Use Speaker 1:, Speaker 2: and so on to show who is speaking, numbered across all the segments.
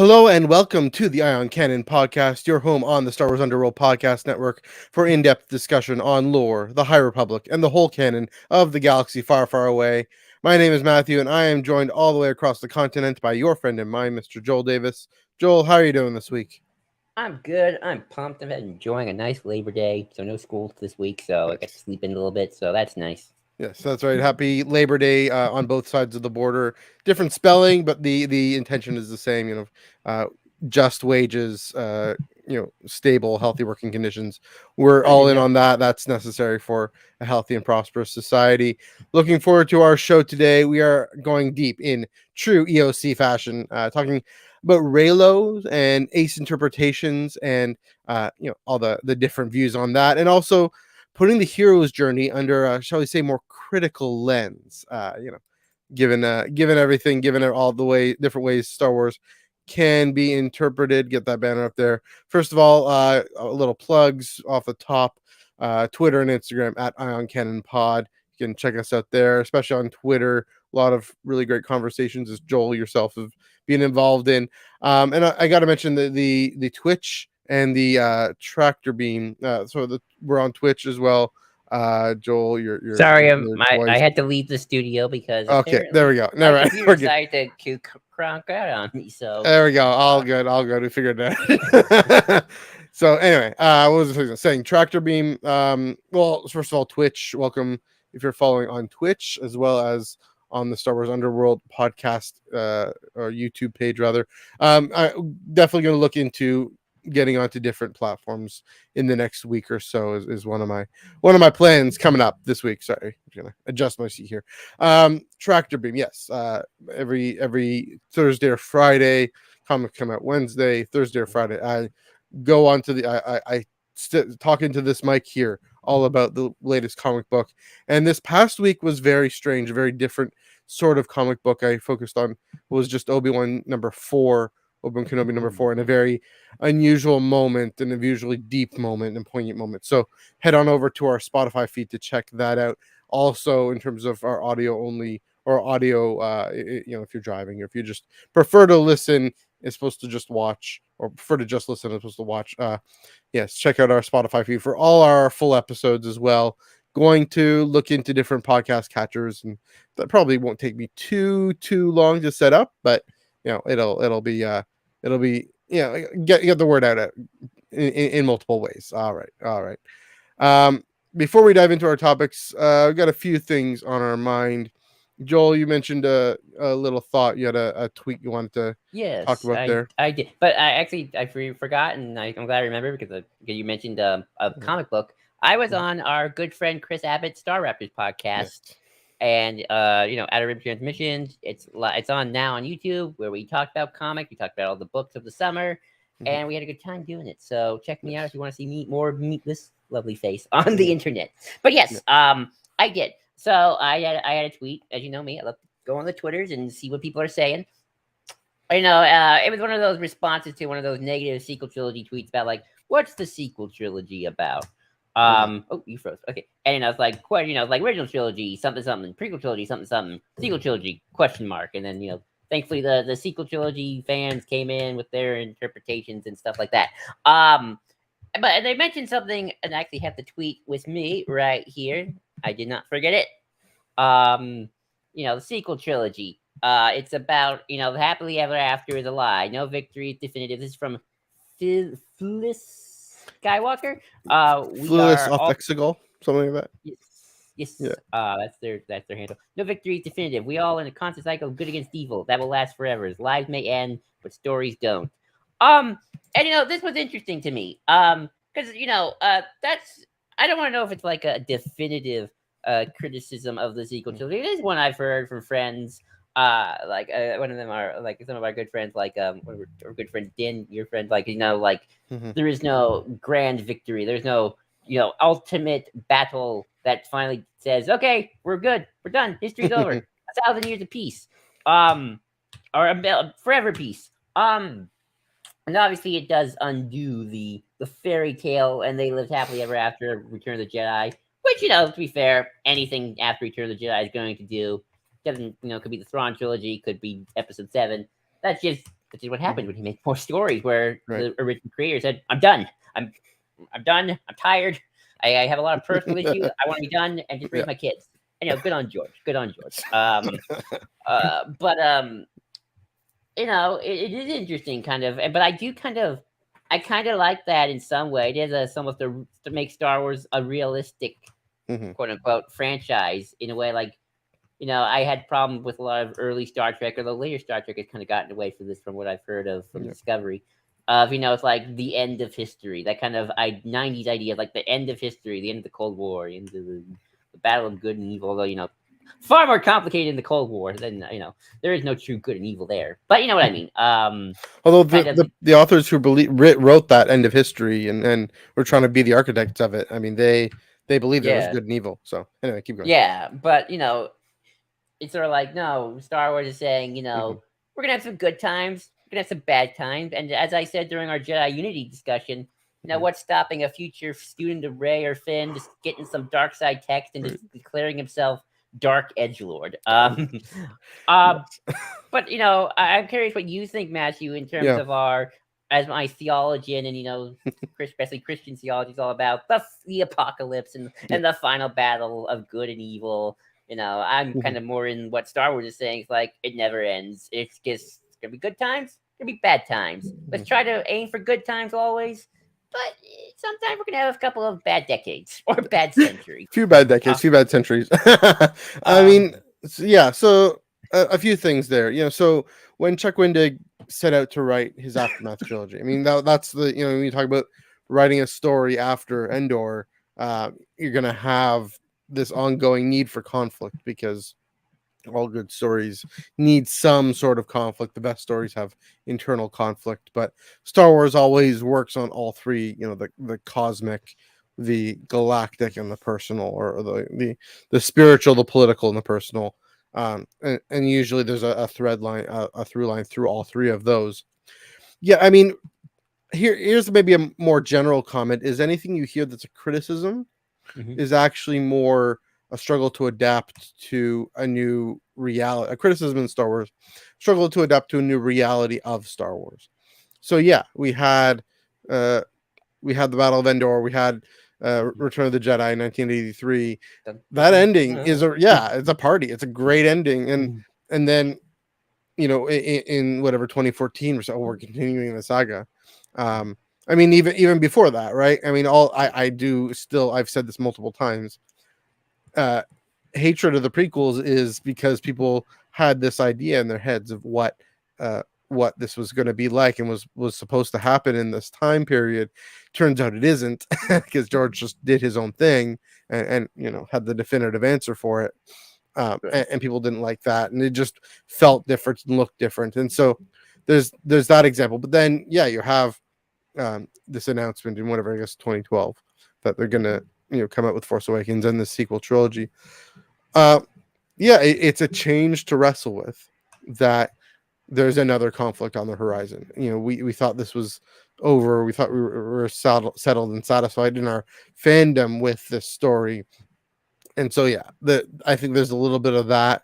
Speaker 1: Hello and welcome to the Ion Canon podcast, your home on the Star Wars Underworld podcast network for in-depth discussion on lore, the High Republic, and the whole canon of the galaxy far, far away. My name is Matthew, and I am joined all the way across the continent by your friend and mine, Mr. Joel Davis. Joel, how are you doing this week?
Speaker 2: I'm good. I'm pumped. I'm enjoying a nice Labor Day, so no school this week, so I got to sleep in a little bit, so that's nice.
Speaker 1: Yes, that's right. Happy Labor Day on both sides of the border. Different spelling, but the intention is the same. Just wages. Stable, healthy working conditions. We're all in on that. That's necessary for a healthy and prosperous society. Looking forward to our show today. We are going deep in true EOC fashion, talking about Reylos and Ace interpretations, and all the different views on that, and also putting the hero's journey under a, shall we say, more critical lens. Given everything, given all the different ways Star Wars can be interpreted. Get that banner up there. First of all, a little plugs off the top. Twitter and Instagram at Ion Canon Pod. You can check us out there, especially on Twitter. A lot of really great conversations, as Joel yourself have been involved in. And I got to mention the Twitch and the tractor beam. We're on Twitch as well. Joel, you're
Speaker 2: sorry. I had to leave the studio because
Speaker 1: okay, there we go. Never mind.
Speaker 2: Computer decided to crank out on me. So
Speaker 1: there we go. All good. We figured it out. So anyway, what was I saying? Tractor beam. Well, first of all, Twitch. Welcome if you're following on Twitch as well as on the Star Wars Underworld podcast or YouTube page rather. I'm definitely going to look into getting onto different platforms in the next week or so is one of my plans coming up this week. Sorry, I'm gonna adjust my seat here. Tractor beam, yes. Every Thursday or Friday, comics come out Wednesday, Thursday or Friday. I go on to I talk into this mic here all about the latest comic book, and this past week was very strange, a very different sort of comic book. I focused on was just Obi-Wan number 4. Obi-Wan Kenobi number 4, in a very unusual moment and a usually deep moment and poignant moment. So head on over to our Spotify feed to check that out. Also, in terms of our audio only or audio, if you're driving or if you just prefer to listen, it's supposed to just watch, or prefer to just listen, it's supposed to watch. Yes, check out our Spotify feed for all our full episodes as well. Going to look into different podcast catchers, and that probably won't take me too long to set up, but it'll be get the word out in multiple ways. All right. Before we dive into our topics, we've got a few things on our mind. Joel, you mentioned a little thought. You had a tweet you wanted to talk about there.
Speaker 2: I did, but I forgot, and I'm glad I remember because you mentioned a comic book. I was on our good friend Chris Abbott's Star Raptors podcast. Yes. And Outer Rim Transmissions, it's on now on YouTube, where we talked about comics, we talked about all the books of the summer, and we had a good time doing it. So check me out if you want to see meet this lovely face on the internet. But yes, I did. So I had a tweet, as you know me, I love to go on the Twitters and see what people are saying. It was one of those responses to one of those negative sequel trilogy tweets about like, what's the sequel trilogy about? Oh, you froze. Okay. And I was like, like original trilogy, something, prequel trilogy, something, sequel trilogy, question mark. And then, thankfully the sequel trilogy fans came in with their interpretations and stuff like that. But they mentioned something, and I actually have the tweet with me right here. I did not forget it. The sequel trilogy. It's about, the happily ever after is a lie. No victory is definitive. This is from Phyllis Skywalker.
Speaker 1: Fluis off Exegol, something like that.
Speaker 2: Yes. Yeah. That's their handle. No victory is definitive. We all in a constant cycle of good against evil that will last forever. As lives may end, but stories don't. And this was interesting to me. Because that's I don't want to know if it's like a definitive criticism of the sequel trilogy. It is one I've heard from friends. One of them are like some of our good friends, like our good friend Dan, your friend, there is no grand victory, there's no ultimate battle that finally says, okay, we're good, we're done, history's over, 1,000 years of peace, or forever peace, and obviously it does undo the fairy tale and they lived happily ever after Return of the Jedi, which to be fair, anything after Return of the Jedi is going to do. Doesn't could be the Thrawn trilogy, could be Episode 7. That's just which is what happens when you make more stories where
Speaker 1: Right.
Speaker 2: the original creator said, "I'm done. I'm done. I'm tired. I have a lot of personal issues. I want to be done and just raise
Speaker 1: Yeah.
Speaker 2: my kids." Good on George. Good on George. But it is interesting, kind of. But I kind of like that in some way. It is almost to make Star Wars a realistic,
Speaker 1: Mhm.
Speaker 2: quote unquote, franchise in a way. Like, I had problem with a lot of early Star Trek, or the later Star Trek has kind of gotten away from this, from what I've heard of from
Speaker 1: Yeah.
Speaker 2: Discovery. Of it's like the end of history, that kind of 90s idea of like the end of history, the end of the Cold War, the end of the battle of good and evil. Although far more complicated in the Cold War than there is no true good and evil there. But you know what I mean.
Speaker 1: Although
Speaker 2: Kind of
Speaker 1: the authors who wrote that end of history and were trying to be the architects of it, I mean, they believed there was
Speaker 2: yeah,
Speaker 1: good and evil. So anyway, keep going.
Speaker 2: yeah. But it's sort of like, no, Star Wars is saying,
Speaker 1: Hmm.
Speaker 2: we're gonna have some good times, we're gonna have some bad times, and as I said during our Jedi Unity discussion,
Speaker 1: Hmm.
Speaker 2: what's stopping a future student of Rey or Finn just getting some dark side text and
Speaker 1: Right.
Speaker 2: just declaring himself Dark Edgelord? Uh,
Speaker 1: Yes.
Speaker 2: but I'm curious what you think, Matthew, in terms
Speaker 1: Yeah.
Speaker 2: of as my theologian, and especially Christian theology is all about the apocalypse
Speaker 1: Yeah.
Speaker 2: and the final battle of good and evil. I'm
Speaker 1: Mhm.
Speaker 2: kind of more in what Star Wars is saying. It's like it never ends. It's gonna be good times, it's gonna be bad times. Let's try to aim for good times always, but sometimes we're gonna have a couple of bad decades or bad centuries.
Speaker 1: Few bad decades,
Speaker 2: Uh,
Speaker 1: few bad centuries. I
Speaker 2: um,
Speaker 1: mean, yeah. So a few things there. So when Chuck Wendig set out to write his Aftermath trilogy, I mean that's the when you talk about writing a story after Endor, you're gonna have this ongoing need for conflict because all good stories need some sort of conflict. The best stories have internal conflict, but Star Wars always works on all three, the cosmic, the galactic, and the personal, or the spiritual, the political, and the personal. And usually there's a thread line, a through line through all three of those. Yeah, I mean, here's maybe a more general comment: is anything you hear that's a criticism
Speaker 2: mhm.
Speaker 1: is actually more a struggle to adapt to a new reality. A criticism in Star Wars, struggle to adapt to a new reality of Star Wars. So yeah, uh we had the Battle of Endor, we had Return of the Jedi in 1983.
Speaker 2: Dun, dun,
Speaker 1: That
Speaker 2: dun,
Speaker 1: ending is
Speaker 2: dun.
Speaker 1: it's a party. It's a great ending, and then in whatever 2014 or so, we're continuing the saga. I mean, even before that, right? I mean, I do still. I've said this multiple times. uh Hatred of the prequels is because people had this idea in their heads of uh what this was going to be like and was supposed to happen in this time period. Turns out it isn't, because George just did his own thing and had the definitive answer for it.
Speaker 2: Right.
Speaker 1: And people didn't like that, and it just felt different and looked different. And so there's that example. But then yeah, you have this announcement in whatever, I guess 2012, that they're gonna come out with Force Awakens and the sequel trilogy. uh yeah, it's a change to wrestle with, that there's another conflict on the horizon. We thought this was over. We thought we were settled and satisfied in our fandom with this story. And so yeah, I think there's a little bit of that.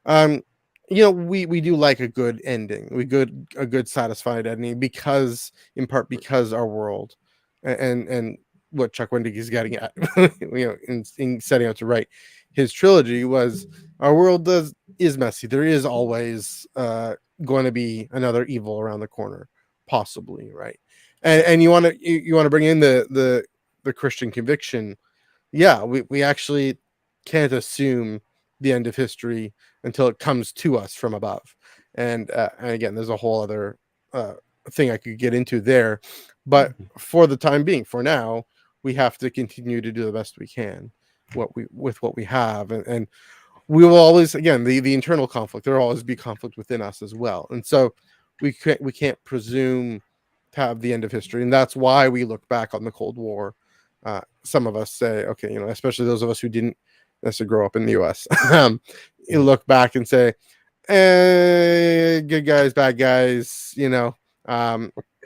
Speaker 1: um we do like a good ending, a good satisfied ending, because in part because our world, and what Chuck Wendig is getting at, in setting out to write his trilogy, was our world is messy. There is always going to be another evil around the corner, possibly, right? And you want to bring in the Christian conviction. Yeah, we actually can't assume the end of history until it comes to us from above. And again, there's a whole other uh, thing I could get into there, but for the time being, for now, we have to continue to do the best we can, what we have. And we will always, again, the internal conflict, there will always be conflict within us as well. And so we can't presume to have the end of history. And that's why we look back on the Cold War. Some of us say, okay, especially those of us who didn't necessarily grow up in the US, you look back and say, good guys, bad guys, like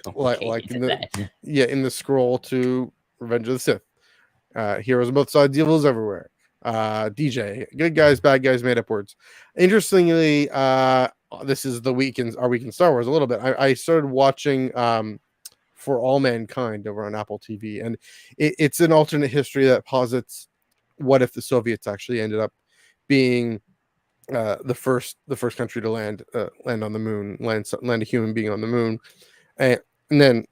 Speaker 2: Complicated
Speaker 1: in
Speaker 2: at
Speaker 1: the
Speaker 2: that.
Speaker 1: in the scroll to Revenge of the Sith. Heroes on both sides, evils everywhere. DJ, good guys, bad guys, made up words. Interestingly, this is the our week in Star Wars a little bit. I started watching For All Mankind over on Apple TV, and it's an alternate history that posits what if the Soviets actually ended up being the first country to land on the moon, land a human being on the moon, and then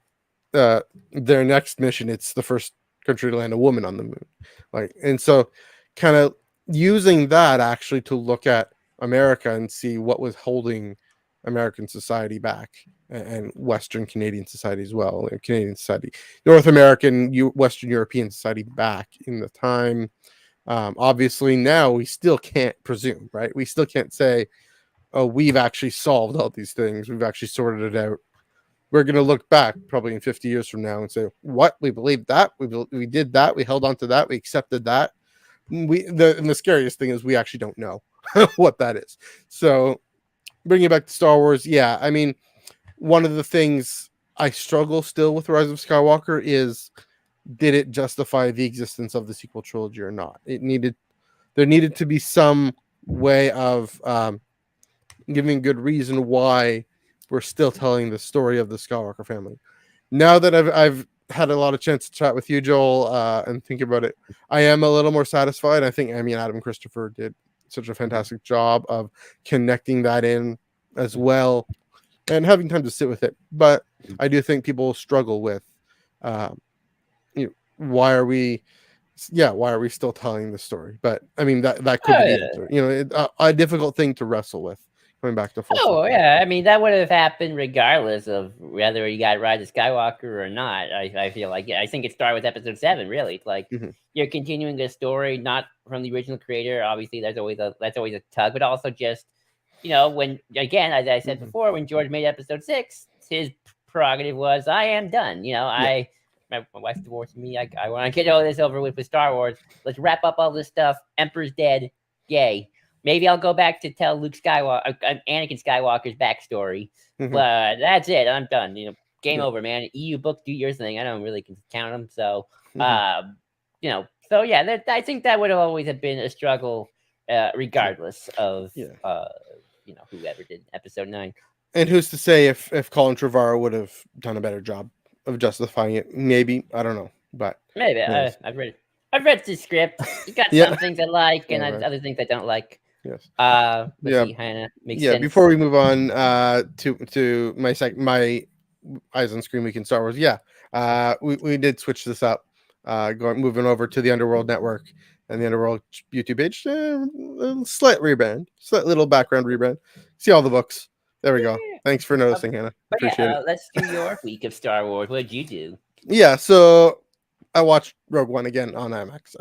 Speaker 1: their next mission, it's the first country to land a woman on the moon, like, and so kind of using that actually to look at America and see what was holding American society back, and Western Canadian society as well, Canadian society, North American, Western European society back in the time. Obviously now we still can't presume, right? We still can't say, oh, we've actually solved all these things, we've actually sorted it out. We're going to look back probably in 50 years from now and say, what, we believed that, we did that, we held on to that, we accepted that. And the scariest thing is we actually don't know what that is. So bringing it back to Star Wars, yeah, I mean, one of the things I struggle still with Rise of Skywalker is, did it justify the existence of the sequel trilogy or not? There needed to be some way of giving good reason why we're still telling the story of the Skywalker family. Now that I've had a lot of chance to chat with you, Joel, and think about it, I am a little more satisfied. I think, Adam Christopher did such a fantastic job of connecting that in as well, and having time to sit with it. But I do think people struggle with, why are we still telling the story? But I mean, that could be the answer. A difficult thing to wrestle with, coming back to full circle.
Speaker 2: Yeah, I mean, that would have happened regardless of whether you got Rise of Skywalker or not. I feel like, I think it started with Episode 7. Really, it's like you're continuing a story not from the original creator. Obviously, that's always a tug, but also just, when, again, as I said before, when George made Episode 6, his prerogative was, I am done. My wife's divorcing me. I want to get all this over with Star Wars. Let's wrap up all this stuff. Emperor's dead. Yay. Maybe I'll go back to tell Luke Skywalker, Anakin Skywalker's backstory. But that's it. I'm done. Game over, man. EU book, do your thing. I don't really count them. So, so yeah, I think that would have always have been a struggle, regardless of, whoever did Episode 9.
Speaker 1: And who's to say if Colin Trevorrow would have done a better job of justifying it? Maybe, I don't know, but
Speaker 2: maybe. I've read the script. You got some things I like, and other things I don't like.
Speaker 1: Yes.
Speaker 2: See, makes sense.
Speaker 1: Before we move on to my Eyes on Screen Week in Star Wars, we did switch this up, moving over to the Underworld Network and the Underworld YouTube page. Slight little background rebrand. See all the books. There we go. Thanks for noticing, Hannah. Appreciate it.
Speaker 2: Let's do your week of Star Wars. What did you do?
Speaker 1: Yeah, so I watched Rogue One again on IMAX.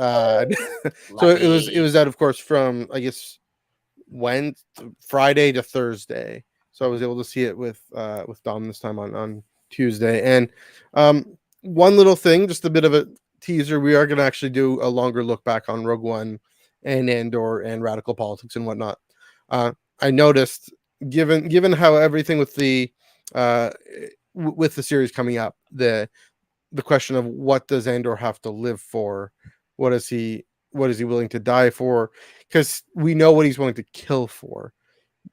Speaker 1: So it was out, of course, from, I guess, Friday to Thursday. So I was able to see it with Dom this time on Tuesday. And one little thing, just a bit of a teaser, we are going to actually do a longer look back on Rogue One and Andor and radical politics and whatnot. I noticed, given how everything with the series coming up, the question of what does Andor have to live for? What is he willing to die for? Because we know what he's willing to kill for,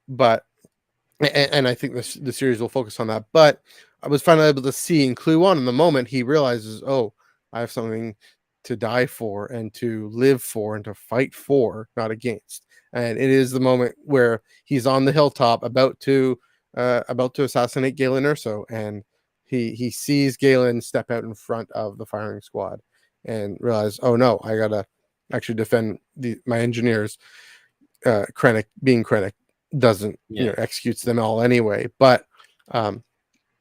Speaker 1: but and I think the series will focus on that. But I was finally able to see in Clue 1, in the moment he realizes, oh, I have something to die for and to live for and to fight for, not against. And it is the moment where he's on the hilltop about to assassinate Galen Erso, and he sees Galen step out in front of the firing squad and realize, oh no, I gotta actually defend my engineers. Krennic doesn't executes them all anyway. But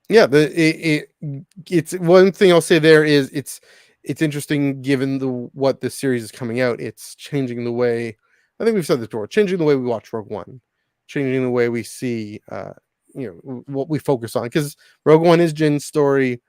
Speaker 1: it's one thing I'll say there is it's interesting, given what this series is coming out. It's changing the way, I think we've said this before, changing the way we watch Rogue One, changing the way we see what we focus on, because Rogue One is Jin's story,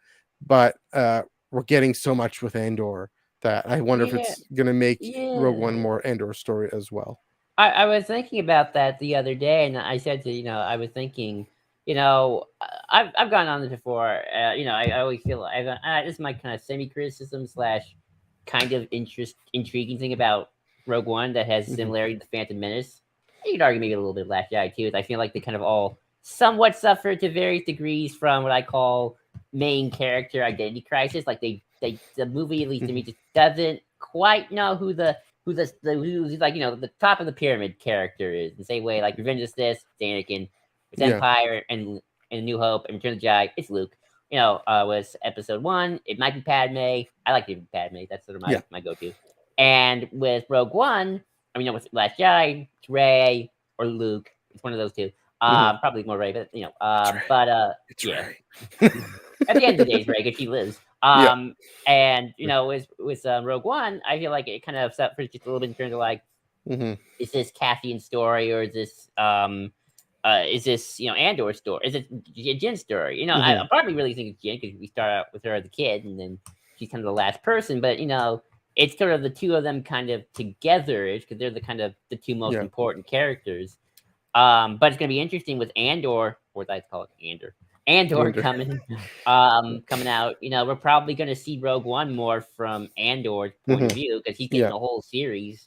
Speaker 1: but we're getting so much with Andor that I wonder if it's gonna make Rogue One more Andor story as well.
Speaker 2: I was thinking about that the other day, and I said to I was thinking, I've gone on this before. I always feel this is my kind of semi-criticism / kind of intriguing thing about Rogue One that has similarity to Phantom Menace. you could argue maybe a little bit of Last Jedi too. Is I feel like they kind of all somewhat suffer to various degrees from what I call main character identity crisis. Like the movie, at least to me, just doesn't quite know who's like, you know, the top of the pyramid character is. The same way like Revenge of the Sith, it's Anakin, it's Empire and New Hope, and Return of the Jedi, it's Luke. You know, was Episode 1, it might be Padme. I like it Padme. That's sort of my go-to. And with Rogue One, I mean, you know, with Last Jedi, it's Rey or Luke. It's one of those two. Probably more Rey, but you know,
Speaker 1: it's
Speaker 2: yeah.
Speaker 1: Rey.
Speaker 2: At the end of the day, it's Rey if she lives. And you know, with Rogue One, I feel like it kind of suffers just a little bit in terms of like, is this Cassian's story, or is this you know, Andor's story? Is it Jin's story? You know, I probably really think it's Jin because we start out with her as a kid, and then she's kind of the last person. But you know, it's sort of the two of them kind of together-ish because they're the kind of the two most important characters. But it's gonna be interesting with Andor, or I call it Andor coming out. You know, we're probably gonna see Rogue One more from Andor's point of view because he's getting a whole series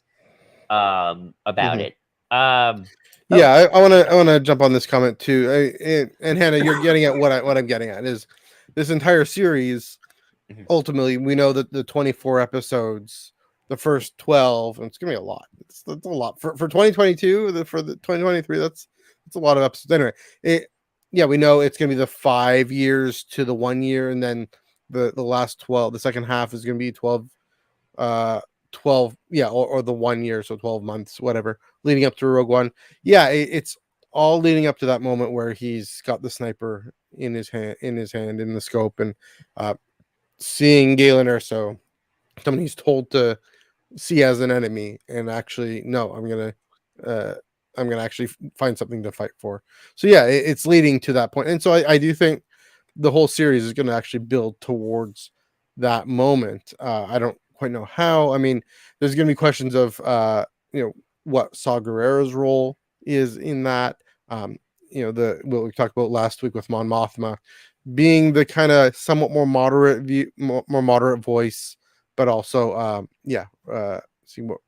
Speaker 2: about it.
Speaker 1: I want to jump on this comment too. And Hannah, you're getting at what I'm getting at is this entire series. Ultimately, we know that the 24 episodes, the first 12, and it's gonna be a lot. It's a lot for 2022. For the 2023, that's a lot of episodes. Anyway, we know it's gonna be the 5 years to the 1 year, and then the last 12. The second half is gonna be 12. 12, or the 1 year, so 12 months, whatever, leading up to Rogue One. It's all leading up to that moment where he's got the sniper in his hand, in the scope, and seeing Galen Erso, someone he's told to see as an enemy, and actually, no, I'm gonna actually find something to fight for. So it's leading to that point, and so I do think the whole series is going to actually build towards that moment. I don't quite know how. I mean, there's going to be questions of you know, what Saw Gerrera's role is in that. You know, what we talked about last week with Mon Mothma being the kind of somewhat more moderate view, more moderate voice, but also see what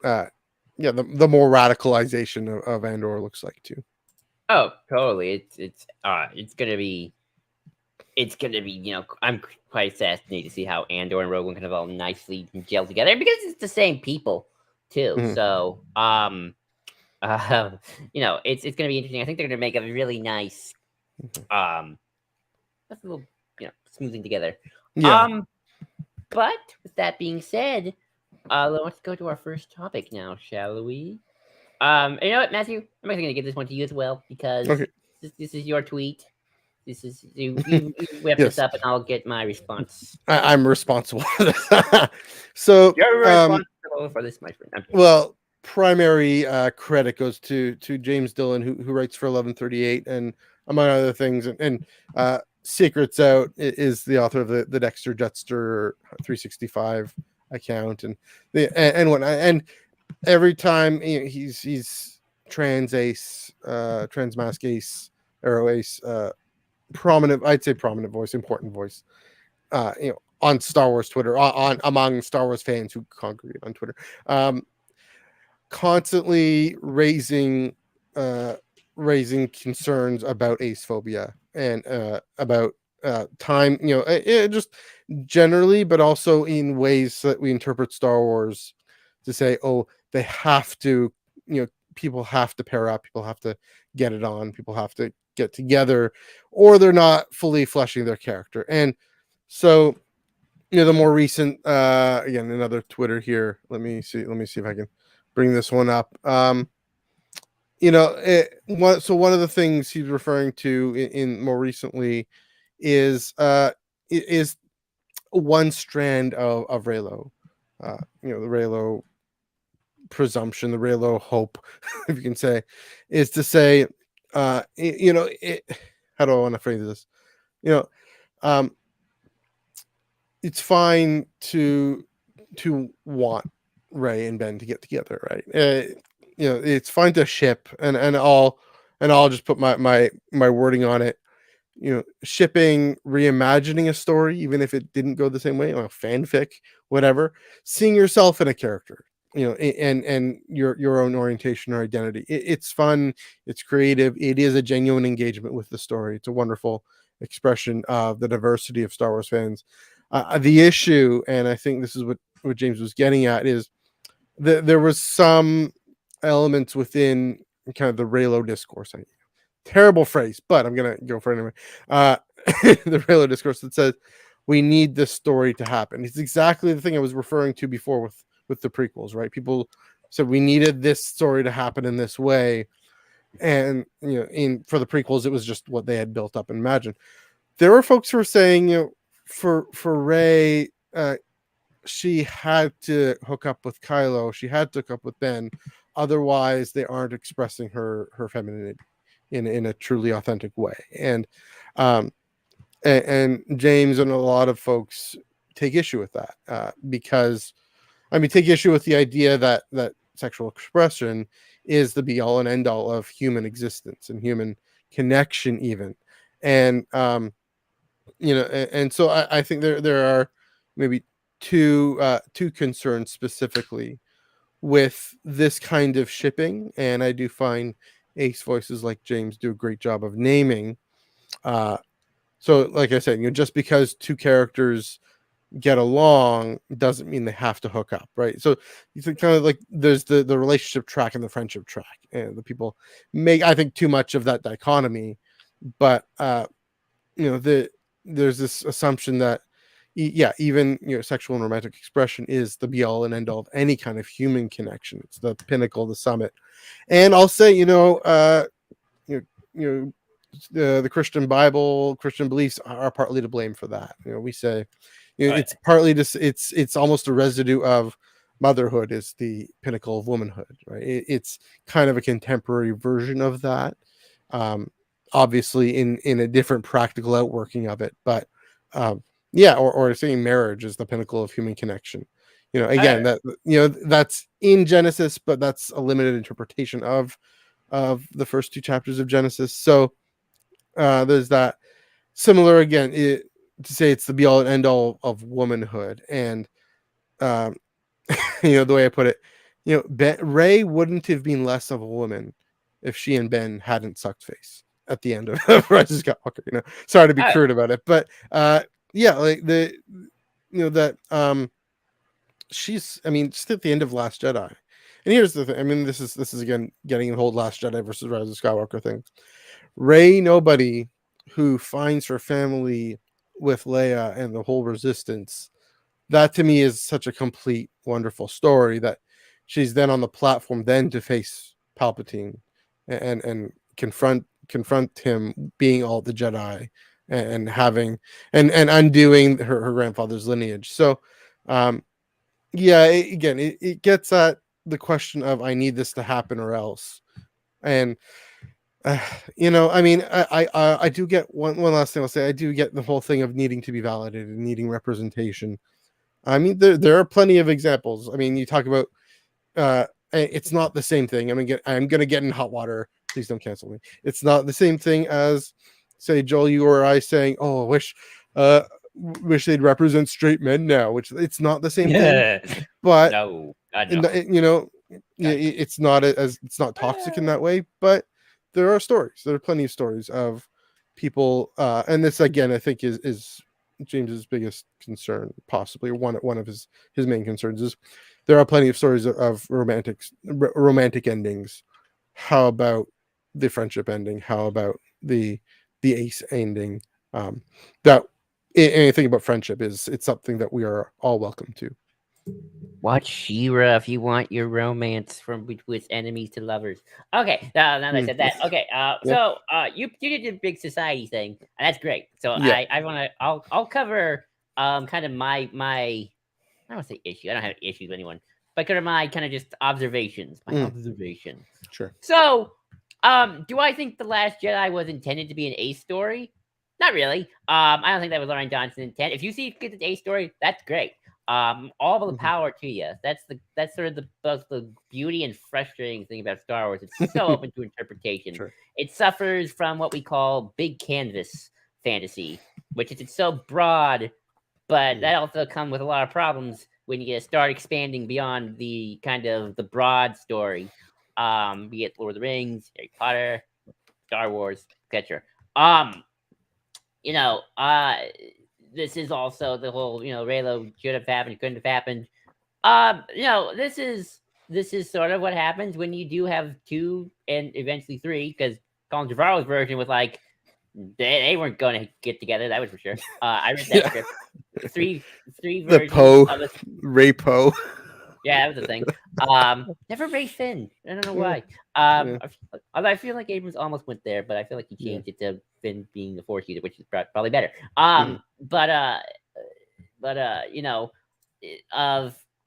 Speaker 1: the more radicalization of Andor looks like too.
Speaker 2: Oh, totally. It's gonna be, you know, I'm quite fascinated to see how Andor and Rogue One kind of all nicely gel together because it's the same people too. So you know, it's gonna be interesting. I think they're gonna make a really nice that's a little, you know, smoothing together. But with that being said, let's go to our first topic now, shall we? You know what, Matthew? I'm actually gonna give this one to you as well because this is your tweet. This is you whip this up, and I'll get my response.
Speaker 1: I'm responsible. So
Speaker 2: you're responsible for this, my friend.
Speaker 1: Well, primary credit goes to James Dillon, who writes for 1138, and among other things, and Secrets Out is the author of the Dexter Jetster 365 account, and every time, you know, he's trans ace, transmask ace, arrow ace, prominent voice, important voice, you know, on Star Wars Twitter, on among Star Wars fans who congregate on Twitter, constantly raising concerns about ace phobia and about time, you know, just generally, but also in ways that we interpret Star Wars to say, oh, they have to, you know, people have to pair up, people have to get it on, people have to get together, or they're not fully fleshing their character. And so, you know, the more recent, again, another Twitter here. Let me see if I can bring this one up. You know, one of the things he's referring to in more recently is one strand of Reylo. You know, the Reylo presumption, the Reylo hope, if you can say, is to say, you know, how do I want to phrase this? You know, it's fine to want Rey and Ben to get together, right? You know, it's fine to ship, and I'll just put my wording on it. You know, shipping, reimagining a story, even if it didn't go the same way, like fanfic, whatever. Seeing yourself in a character, and your own orientation or identity. It's fun, it's creative, it is a genuine engagement with the story. It's a wonderful expression of the diversity of Star Wars fans. The issue, and I think this is what James was getting at, is that there was some elements within kind of the Reylo discourse. Terrible phrase, but I'm gonna go for it anyway. The Reylo discourse that says we need this story to happen. It's exactly the thing I was referring to before with the prequels, right? People said we needed this story to happen in this way, and for the prequels, it was just what they had built up and imagined. There were folks who were saying, for Rey, she had to hook up with Kylo, she had to hook up with Ben, otherwise they aren't expressing her femininity in a truly authentic way. And James and a lot of folks take issue with that, because take issue with the idea that sexual expression is the be all and end all of human existence and human connection even. And and so I think there are maybe two concerns specifically with this kind of shipping, and I do find ace voices like James do a great job of naming. So like I said, just because two characters get along doesn't mean they have to hook up, right? So you think kind of like there's the relationship track and the friendship track, and the people make, I think, too much of that dichotomy. But there's this assumption that even sexual and romantic expression is the be all and end all of any kind of human connection. It's the pinnacle, the summit. And I'll say, the Christian Bible, Christian beliefs are partly to blame for that. We say it's partly just it's almost a residue of motherhood is the pinnacle of womanhood, right? It's kind of a contemporary version of that, obviously in a different practical outworking of it, but or saying marriage is the pinnacle of human connection. Again, that's in Genesis, but that's a limited interpretation of the first two chapters of Genesis. So there's that. Similar again, to say it's the be all and end all of womanhood, and the way I put it, Rey wouldn't have been less of a woman if she and Ben hadn't sucked face at the end of Rise of Skywalker. Sorry to be crude about it, but like she's, just at the end of Last Jedi. And here's the thing, this is again getting the whole Last Jedi versus Rise of Skywalker thing. Rey nobody who finds her family with Leia and the whole resistance, that to me is such a complete, wonderful story, that she's then on the platform then to face Palpatine and confront him being all the Jedi and having and undoing her grandfather's lineage. So it gets at the question of I need this to happen or else. And I do get one last thing I'll say. I do get the whole thing of needing to be validated and needing representation. There are plenty of examples. You talk about it's not the same thing. I'm gonna get in hot water. Please don't cancel me. It's not the same thing as, say, Joel, you or I saying, "Oh, I wish they'd represent straight men now," which it's not the same thing. But
Speaker 2: no,
Speaker 1: it's not toxic in that way. But there are stories. There are plenty of stories of people, and this again, I think is James's biggest concern, possibly, or one of his main concerns is there are plenty of stories of romantic endings. How about the friendship ending? How about the ace ending? That anything about friendship it's something that we are all welcome to.
Speaker 2: Watch Shira if you want your romance from with enemies to lovers. Okay, now that I said that, okay, so you did the big society thing, and that's great. So I'll cover kind of my I don't want to say issue. I don't have issues with anyone, but kind of my kind of just observations. Observations.
Speaker 1: Sure.
Speaker 2: So, do I think The Last Jedi was intended to be an ace story? Not really. I don't think that was Lauren Johnson's intent. If you see it get the ace story, that's great. All the power to you. That's sort of the beauty and frustrating thing about Star Wars. It's so open to interpretation.
Speaker 1: Sure.
Speaker 2: It suffers from what we call big canvas fantasy, which is it's so broad, but that also comes with a lot of problems when you start expanding beyond the kind of the broad story, be it Lord of the Rings, Harry Potter, Star Wars, etc. Um, you know, this is also the whole, Raylo should have happened, couldn't have happened. This is sort of what happens when you do have two and eventually three, because Colin Trevorrow's version was like they weren't going to get together. That was for sure. I read that script. Three
Speaker 1: The
Speaker 2: versions
Speaker 1: Poe,
Speaker 2: of it.
Speaker 1: Ray Poe.
Speaker 2: Yeah, that was the thing. Never Ray Finn. I don't know why.
Speaker 1: Yeah.
Speaker 2: Although I feel like Abrams almost went there, but I feel like he changed it to Finn being the Force user, which is probably better. But of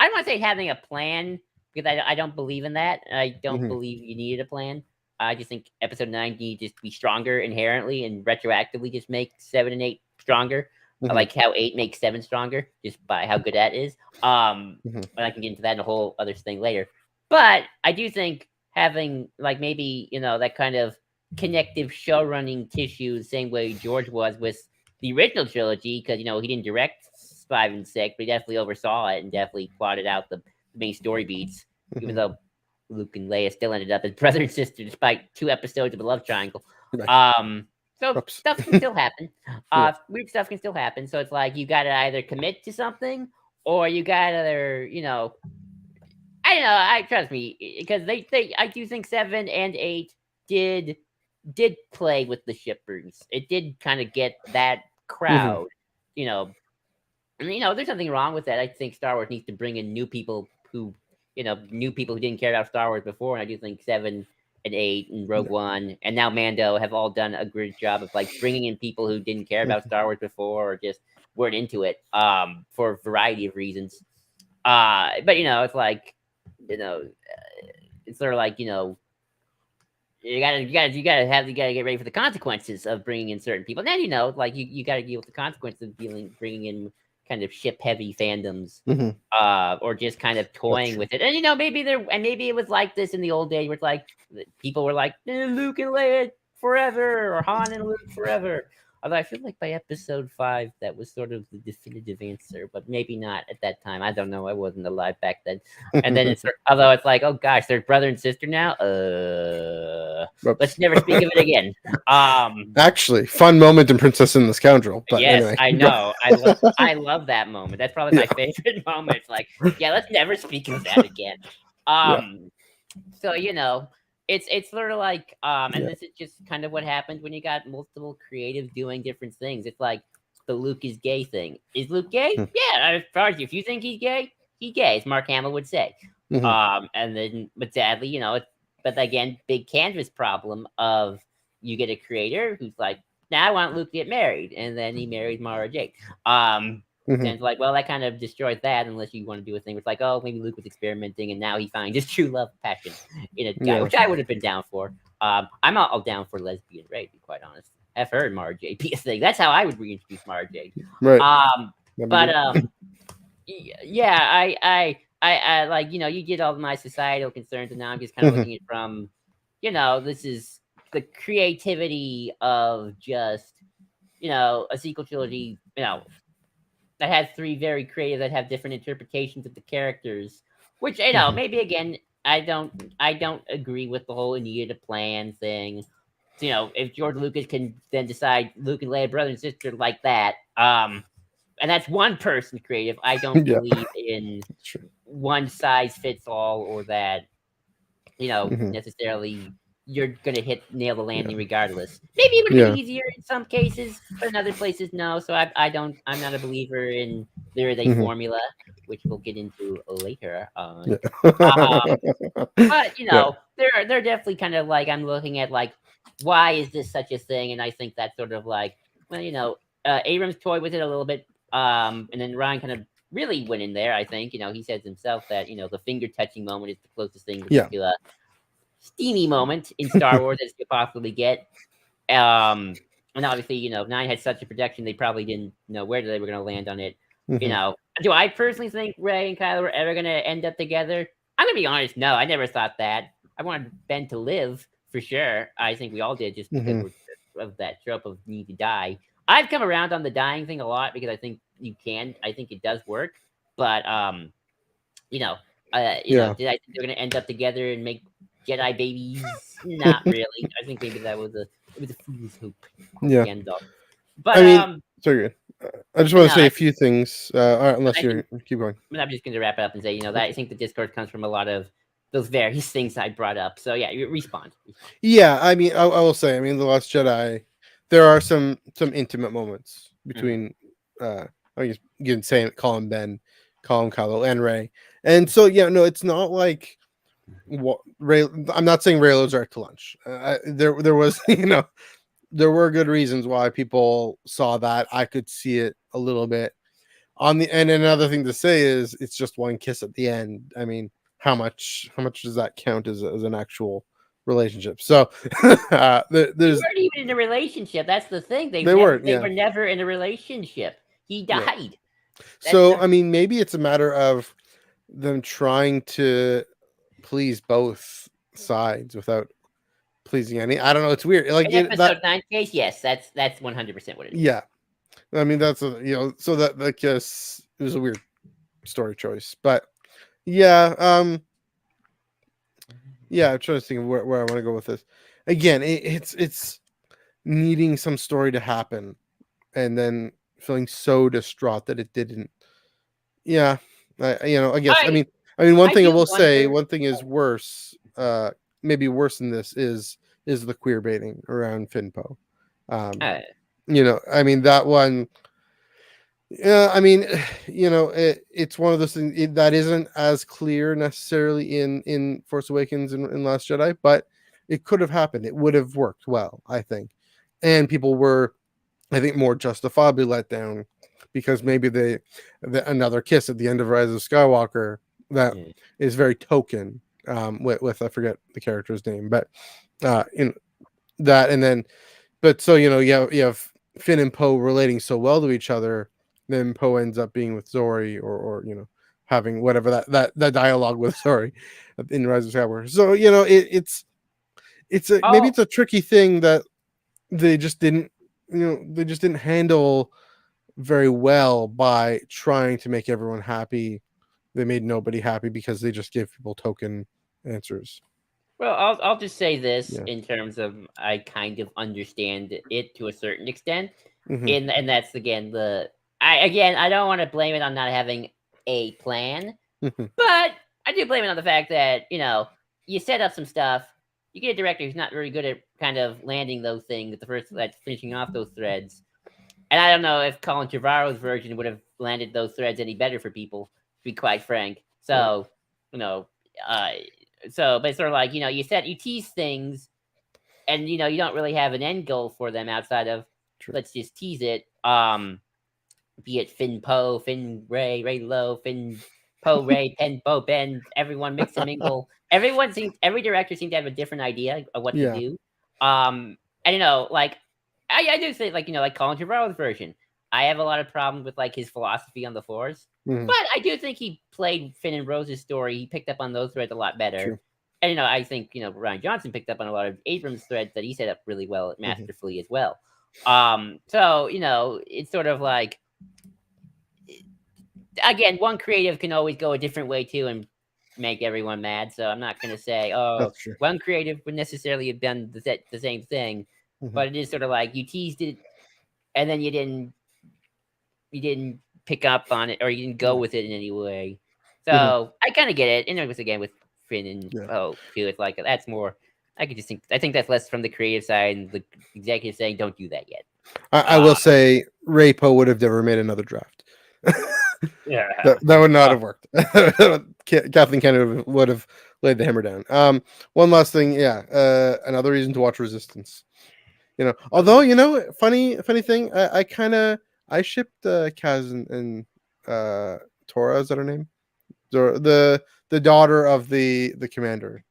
Speaker 2: I don't want to say having a plan, because I don't believe in that. I don't believe you needed a plan. I just think episode 9 needs just to be stronger inherently and retroactively just make 7 and 8 stronger. Like how 8 makes 7 stronger just by how good that is. And I can get into that in a whole other thing later. But I do think having like maybe, that kind of connective show running tissue the same way George was with the original trilogy, because, he didn't direct 5 and 6, but he definitely oversaw it and definitely plotted out the main story beats, even though Luke and Leia still ended up as brother and sister despite 2 episodes of a love triangle. So stuff can still happen. Weird stuff can still happen. So it's like you got to either commit to something or you got to, I don't know. I trust me, because I do think 7 and 8 did play with the shippers. It did kind of get that crowd, and there's nothing wrong with that. I think Star Wars needs to bring in new people who didn't care about Star Wars before, and I do think 7 and 8 and Rogue One and now Mando have all done a great job of like bringing in people who didn't care about Star Wars before or just weren't into it for a variety of reasons. But it's like it's sort of like you gotta get ready for the consequences of bringing in certain people. Now like you gotta deal with the consequences of bringing in kind of ship heavy fandoms, or just kind of toying with it. And maybe it was like this in the old days where it's like people were like Luke and Leia forever or Han and Luke forever. Although I feel like by episode 5 that was sort of the definitive answer, but maybe not at that time. I don't know. I wasn't alive back then. And then although it's like, oh gosh, they're brother and sister now. Let's never speak of it again.
Speaker 1: Actually, fun moment in Princess and the Scoundrel. But
Speaker 2: yes,
Speaker 1: anyway.
Speaker 2: I know. I love that moment. That's probably my favorite moment. It's like, yeah, let's never speak of that again. So it's sort of like and this is just kind of what happens when you got multiple creatives doing different things. It's like the Luke is gay thing. Is Luke gay? Yeah, as far as if you think he's gay, as Mark Hamill would say. And then, but sadly, but again, big canvas problem of you get a creator who's like, now I want Luke to get married, and then he marries Mara Jade. And it's like, well, that kind of destroys that unless you want to do a thing where it's like, oh, maybe Luke was experimenting and now he finds his true love passion in a guy, which I would have been down for. I'm all down for lesbian Rey, to be quite honest. I've heard Mara Jade be a thing. That's how I would reintroduce Mara Jade. Right. Yeah, I like, you get all my societal concerns, and now I'm just kind of looking at it from, this is the creativity of just, a sequel trilogy, that has 3 very creative that have different interpretations of the characters, which maybe again I don't agree with the whole needed a plan thing. So, if George Lucas can then decide Luke and Leia brother and sister like that, and that's one person creative, I don't believe in one size fits all, or that necessarily you're gonna nail the landing regardless. Maybe it would have been easier in some cases, but in other places, no. So I'm not a believer in there is a formula, which we'll get into later on. But they're definitely kind of like, I'm looking at like, why is this such a thing? And I think that's sort of like, well, Abrams toyed with it a little bit, and then Ryan kind of really went in there. I think he says himself that the finger touching moment is the closest thing to a steamy moment in Star Wars as you possibly get. And obviously, 9 had such a production, they probably didn't know where they were going to land on it. Do I personally think Rey and Kylo were ever going to end up together? I'm going to be honest, no, I never thought that. I wanted Ben to live, for sure. I think we all did, just because of that trope of need to die. I've come around on the dying thing a lot, because I think I think it does work. But you know,
Speaker 1: Yeah.
Speaker 2: did I think they're gonna end up together and make Jedi babies? Not really. I think maybe that was a fool's hope of
Speaker 1: Yeah.
Speaker 2: Gandalf. But
Speaker 1: I mean, sorry. I just
Speaker 2: but
Speaker 1: want
Speaker 2: no,
Speaker 1: to say
Speaker 2: I
Speaker 1: a few things. Unless
Speaker 2: I
Speaker 1: you
Speaker 2: think
Speaker 1: keep going.
Speaker 2: I'm just going to wrap it up and say, that I think the discord comes from a lot of those various things I brought up. So yeah, you respond.
Speaker 1: Yeah, I mean, I will say, I mean, the Last Jedi, there are some intimate moments between, I guess you can say, call him Ben, call him Kylo, and Ray, and so yeah, no, it's not like what Ray. I'm not saying Raylo's are to lunch. There was, there were good reasons why people saw that. I could see it a little bit on the and another thing to say is it's just one kiss at the end. I mean, how much does that count as an actual relationship? So
Speaker 2: They
Speaker 1: there's
Speaker 2: weren't even in a relationship. That's the thing.
Speaker 1: they weren't,
Speaker 2: They
Speaker 1: yeah,
Speaker 2: were never in a relationship. He
Speaker 1: yeah.
Speaker 2: died.
Speaker 1: So
Speaker 2: The
Speaker 1: I mean, maybe it's a matter of them trying to please both sides without pleasing any. I don't know. It's weird. Like
Speaker 2: in
Speaker 1: that.
Speaker 2: episode 9 case, yes, that's 100% what it is.
Speaker 1: Yeah. I mean, that's so that kiss it was a weird story choice, but yeah. Yeah, I'm trying to think of where I want to go with this. Again, it's needing some story to happen, and then feeling so distraught that it didn't. Yeah, I guess.
Speaker 2: I
Speaker 1: One
Speaker 2: I
Speaker 1: thing I
Speaker 2: do
Speaker 1: will say,
Speaker 2: wonder.
Speaker 1: one thing is worse. Maybe worse than this is the queer baiting around Finpo. Um,
Speaker 2: Uh,
Speaker 1: that one. Yeah, I mean, it's one of those things that isn't as clear necessarily in Force Awakens and Last Jedi, but it could have happened. It would have worked well, I think, and people were, I think, more justifiably let down because maybe another kiss at the end of Rise of Skywalker that
Speaker 2: yeah.
Speaker 1: is very token, with I forget the character's name, but in that, and then but so you have Finn and Poe relating so well to each other, then Poe ends up being with Zori, or having whatever that dialogue with Zori in Rise of Skywalker. So maybe
Speaker 2: Oh,
Speaker 1: it's a tricky thing that they just didn't handle very well by trying to make everyone happy. They made nobody happy because they just gave people token answers.
Speaker 2: well, I'll just say this
Speaker 1: Yeah.
Speaker 2: in terms of I kind of understand it to a certain extent.
Speaker 1: Hmm.
Speaker 2: And that's again I don't want to blame it on not having a plan,
Speaker 1: Hmm.
Speaker 2: but I do blame it on the fact that you set up some stuff, you get a director who's not very good at kind of landing those things at the first, like finishing off those threads, and I don't know if Colin Trevorrow's version would have landed those threads any better for people, to be quite frank.
Speaker 1: Right.
Speaker 2: So you know, uh, but it's sort of like you tease things, and you don't really have an end goal for them outside of
Speaker 1: True.
Speaker 2: let's just tease it. Be it Finn Poe, Finn Ray, Ray Low, Finn Poe, Ray, Pen Poe, Ben, everyone mix and mingle. Every director seems to have a different idea of what to
Speaker 1: Yeah.
Speaker 2: do. And like I do think like Colin Trevorrow's version. I have a lot of problems with like his philosophy on the Force,
Speaker 1: Hmm.
Speaker 2: but I do think he played Finn and Rose's story. He picked up on those threads a lot better.
Speaker 1: True.
Speaker 2: And I think Ryan Johnson picked up on a lot of Abrams threads that he set up really well, masterfully as well. So it's sort of like, again, one creative can always go a different way too and make everyone mad. So I'm not going to say, oh,
Speaker 1: That's true.
Speaker 2: one creative would necessarily have done the same thing, but it is sort of like you teased it and then you didn't pick up on it, or you didn't go with it in any way. So I kind of get it. And it was again with Finn and Poe too. It's like that's more. I think that's less from the creative side and the executive saying don't do that yet.
Speaker 1: I will say Ray Poe would have never made another draft.
Speaker 2: Yeah,
Speaker 1: that would not have worked. Kathleen Kennedy would have laid the hammer down. One last thing, another reason to watch Resistance. Although funny thing, I shipped Kaz and Tora. Is that her name? The daughter of the commander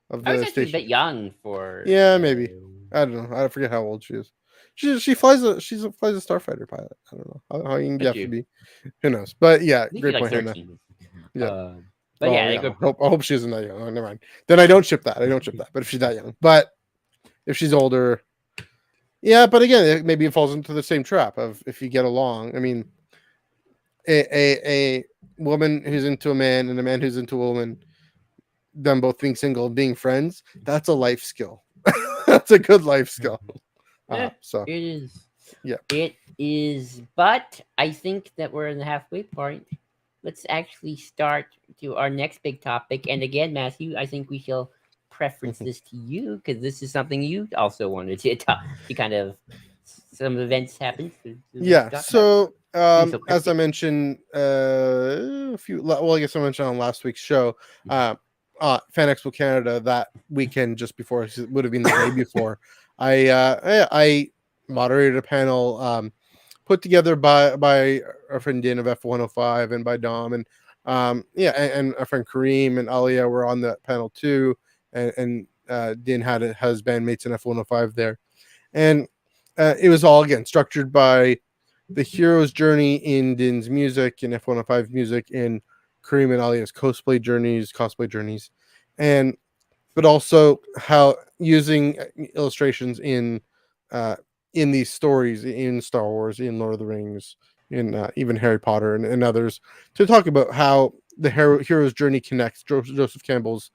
Speaker 1: of
Speaker 2: I was
Speaker 1: the
Speaker 2: actually a
Speaker 1: station.
Speaker 2: bit young for.
Speaker 1: Yeah, maybe. I don't know. I forget how old she is. She flies a starfighter pilot. I don't know how young you have to be. Who knows? But yeah, great
Speaker 2: like
Speaker 1: point, Hannah.
Speaker 2: 13.
Speaker 1: Yeah.
Speaker 2: But
Speaker 1: I hope she isn't that young. Oh, never mind. Then I don't ship that. But if she's that young, but if she's older, yeah. But again, maybe it falls into the same trap of if you get along. I mean, a woman who's into a man and a man who's into a woman, them both being single and being friends, that's a life skill. That's a good life skill. So
Speaker 2: It is.
Speaker 1: yeah.
Speaker 2: It is. But I think that we're in the halfway point. Let's actually start to our next big topic. And again, Matthew, I think we shall preference this to you because this is something you also wanted to talk. To kind of some events happened.
Speaker 1: Yeah. So
Speaker 2: So
Speaker 1: as I
Speaker 2: quickly.
Speaker 1: mentioned I guess I mentioned on last week's show, Fan Expo Canada that weekend just before, it would have been the day before, I moderated a panel put together by our friend Din of F105 and by Dom and and our friend Kareem and Alia were on that panel too, and Din has bandmates in F105 there, and it was all again structured by the hero's journey in Din's music and F105 music, in Kareem and Alia's cosplay journeys, and but also how using illustrations in these stories in Star Wars, in Lord of the Rings, in even Harry Potter and others, to talk about how the hero's journey connects. Joseph Campbell's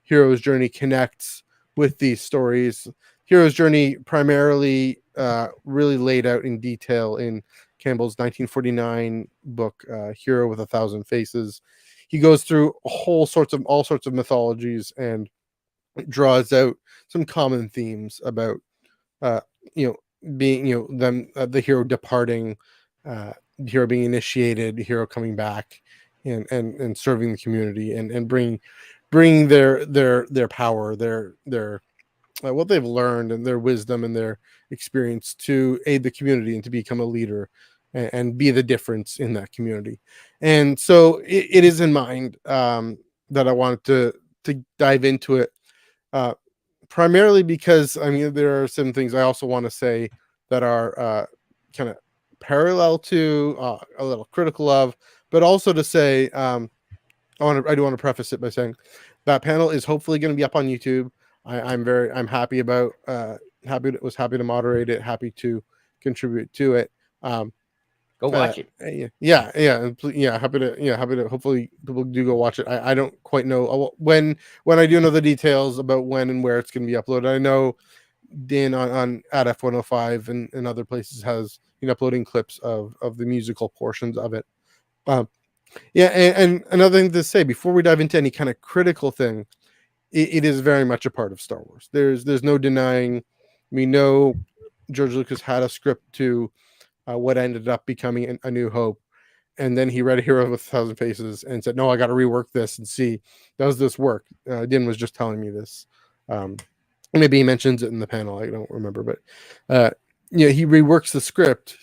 Speaker 1: hero's journey connects with these stories. Hero's journey primarily really laid out in detail in Campbell's 1949 book, Hero with a Thousand Faces. He goes through all sorts of mythologies and draws out some common themes about uh, you know being them the hero departing, the hero being initiated, the hero coming back and serving the community and bring their power, their what they've learned and their wisdom and their experience to aid the community and to become a leader and be the difference in that community. And so it is in mind that I wanted to dive into it, uh, primarily because I mean there are some things I also want to say that are kind of parallel to, a little critical of, but also to say, I do want to preface it by saying that panel is hopefully going to be up on YouTube. I'm happy about happy to moderate it, happy to contribute to it.
Speaker 2: Go watch it.
Speaker 1: Happy to hopefully people do go watch it. I don't quite know when I do know the details about when and where it's going to be uploaded. I know Dan on at F105 and other places has been uploading clips of the musical portions of it. And another thing to say before we dive into any kind of critical thing, it is very much a part of Star Wars. There's no denying. We know George Lucas had a script to what ended up becoming A New Hope, and then he read Hero with a Thousand Faces and said, "No, I got to rework this and see does this work." Din was just telling me this. Maybe he mentions it in the panel. I don't remember, but he reworks the script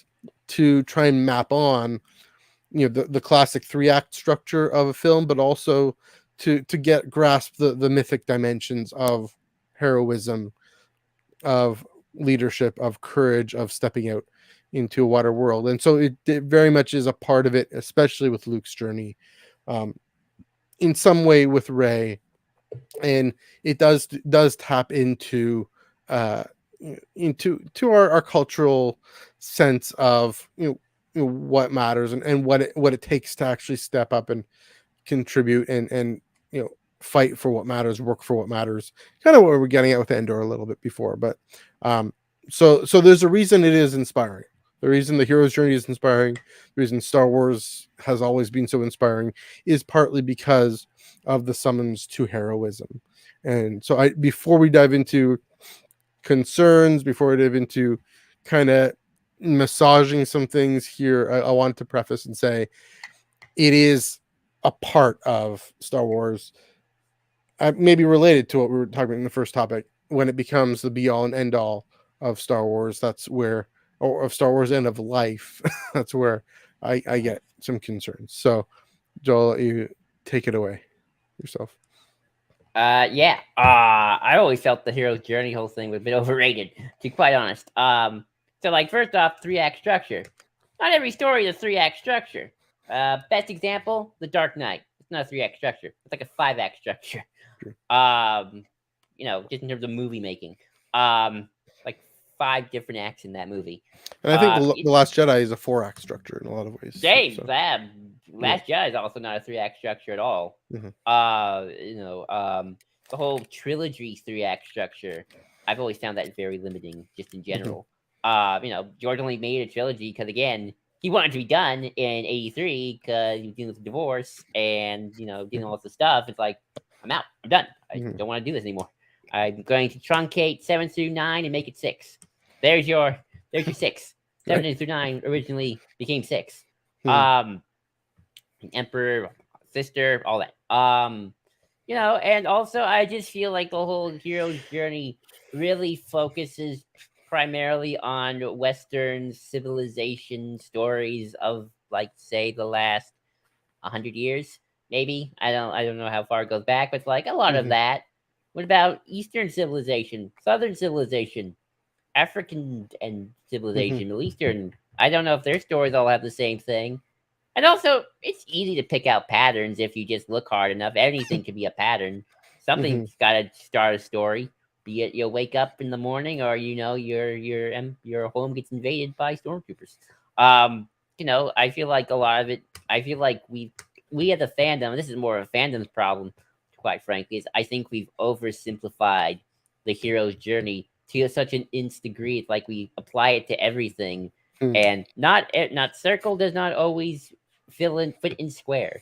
Speaker 1: to try and map on the classic 3-act structure of a film, but also to grasp the mythic dimensions of heroism, of leadership, of courage, of stepping out into a wider world. And so it very much is a part of it, especially with Luke's journey, in some way with Rey, and it does tap into our cultural sense of what matters and what it takes to actually step up and contribute and fight for what matters, work for what matters. Kind of what we're getting at with Endor a little bit before, but so there's a reason it is inspiring. The reason the hero's journey is inspiring, the reason Star Wars has always been so inspiring, is partly because of the summons to heroism. And so before we dive into concerns, before we dive into kind of massaging some things here, I want to preface and say it is a part of Star Wars, maybe related to what we were talking about in the first topic, when it becomes the be all and end all of Star Wars. That's where, or of Star Wars and of life, that's where I get some concerns. So Joel, you take it away yourself.
Speaker 2: I always felt the hero's journey whole thing was a bit overrated, to be quite honest. So like first off, 3-act structure. Not every story is a 3-act structure. Best example, The Dark Knight. It's not a 3-act structure. It's like a 5-act structure.
Speaker 1: Sure.
Speaker 2: Just in terms of movie making. Like 5 different acts in that movie.
Speaker 1: And I think
Speaker 2: It,
Speaker 1: the Last Jedi is a 4-act structure in a lot of ways.
Speaker 2: Dave,
Speaker 1: So,
Speaker 2: that
Speaker 1: yeah.
Speaker 2: Last Jedi is also not a 3-act structure at all.
Speaker 1: Mhm.
Speaker 2: The whole trilogy 3-act structure, I've always found that very limiting, just in
Speaker 1: Mhm.
Speaker 2: general. George only made a trilogy because, again, he wanted to be done in '83 because he was dealing with a divorce and dealing with all the stuff. It's like, I'm out. I'm done. I
Speaker 1: Mhm.
Speaker 2: don't want to do this anymore. I'm going to truncate 7 through 9 and make it 6. There's your 6. 7
Speaker 1: Right.
Speaker 2: through 9 originally became 6.
Speaker 1: Mhm.
Speaker 2: Emperor, sister, all that. And also I just feel like the whole hero's journey really focuses primarily on Western civilization stories of, like, say, the last 100 years, maybe. I don't know how far it goes back, but it's like a lot of
Speaker 1: Mhm.
Speaker 2: that. What about Eastern civilization, Southern civilization, African and
Speaker 1: Mhm.
Speaker 2: civilization, Middle Eastern? I don't know if their stories all have the same thing. And also, it's easy to pick out patterns if you just look hard enough. Anything could be a pattern.
Speaker 1: Mhm.
Speaker 2: Something's got to start a story. Be it you'll wake up in the morning, or your home gets invaded by stormtroopers. Um, I feel like a lot of it. I feel like we as a fandom. This is more of a fandom's problem, quite frankly. Is I think we've oversimplified the hero's journey to such an nth degree. It's like we apply it to everything,
Speaker 1: Mhm.
Speaker 2: and not circle does not always fit in square.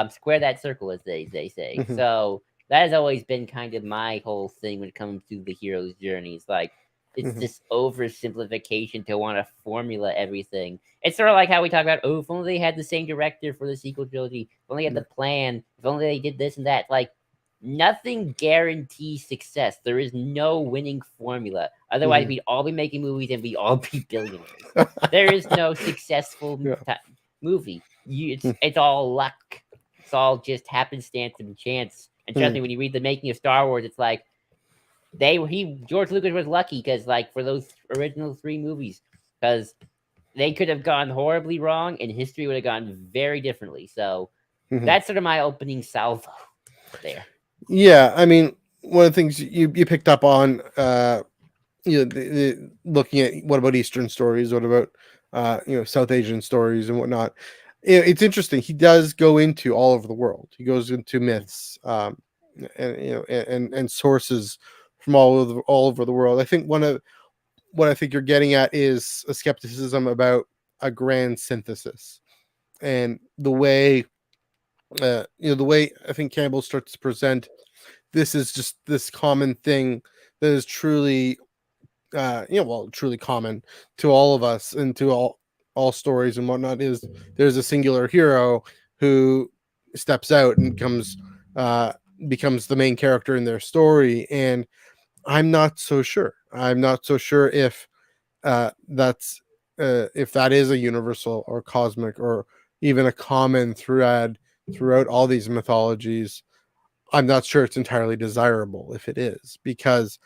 Speaker 2: Square that circle, as they say.
Speaker 1: Mhm.
Speaker 2: So that has always been kind of my whole thing when it comes to the hero's journey. It's like it's
Speaker 1: Mhm.
Speaker 2: this oversimplification to want to formula everything. It's sort of like how we talk about, oh, if only they had the same director for the sequel trilogy, if only they had the plan, if only they did this and that. Like, nothing guarantees success. There is no winning formula. Otherwise,
Speaker 1: Mhm.
Speaker 2: we'd all be making movies and we'd all be billionaires. There is no successful
Speaker 1: Yeah.
Speaker 2: movie.
Speaker 1: Mhm.
Speaker 2: It's all luck. It's all just happenstance and chance. And trust me,
Speaker 1: Mhm.
Speaker 2: when you read the making of Star Wars, it's like George Lucas was lucky because, like, for those original 3 movies, because they could have gone horribly wrong and history would have gone very differently. So
Speaker 1: Mhm.
Speaker 2: that's sort of my opening salvo there.
Speaker 1: Yeah, I mean, one of the things you picked up on, looking at what about Eastern stories, what about South Asian stories and whatnot. It's interesting. He does go into all over the world. He goes into myths, and sources from all over the world. I think one of what I think you're getting at is a skepticism about a grand synthesis and the way I think Campbell starts to present this is just this common thing that is truly truly common to all of us and to all stories and whatnot. Is there's a singular hero who steps out and uh becomes the main character in their story, and I'm not so sure that's if that is a universal or cosmic or even a common thread throughout all these mythologies. I'm not sure it's entirely desirable if it is, because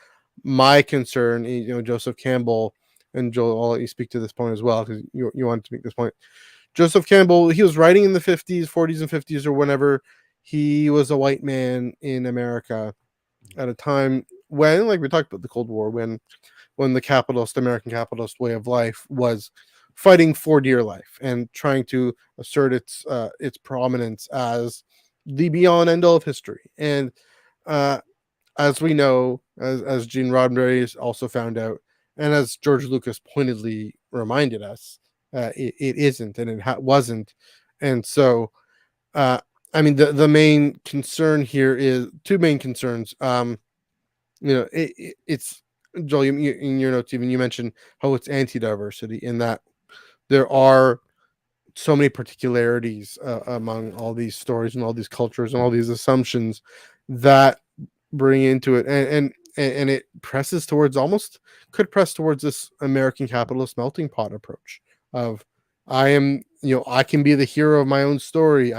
Speaker 1: my concern, Joseph Campbell and Joel, I'll let you speak to this point as well because you wanted to make this point. Joseph Campbell, he was writing in the 50s, 40s, and 50s, or whenever he was a white man in America at a time when, like we talked about the Cold War, when the American capitalist way of life was fighting for dear life and trying to assert its prominence as the be all and end all of history. And uh, as we know, as Gene Roddenberry also found out, and as George Lucas pointedly reminded us, it isn't, and wasn't. And so, uh, I mean, the main concern here is two main concerns. It's Joel. In your notes, even you mentioned how it's anti-diversity, in that there are so many particularities among all these stories and all these cultures and all these assumptions that bring into it, and it presses towards, almost could press towards, this American capitalist melting pot approach of I can be the hero of my own story.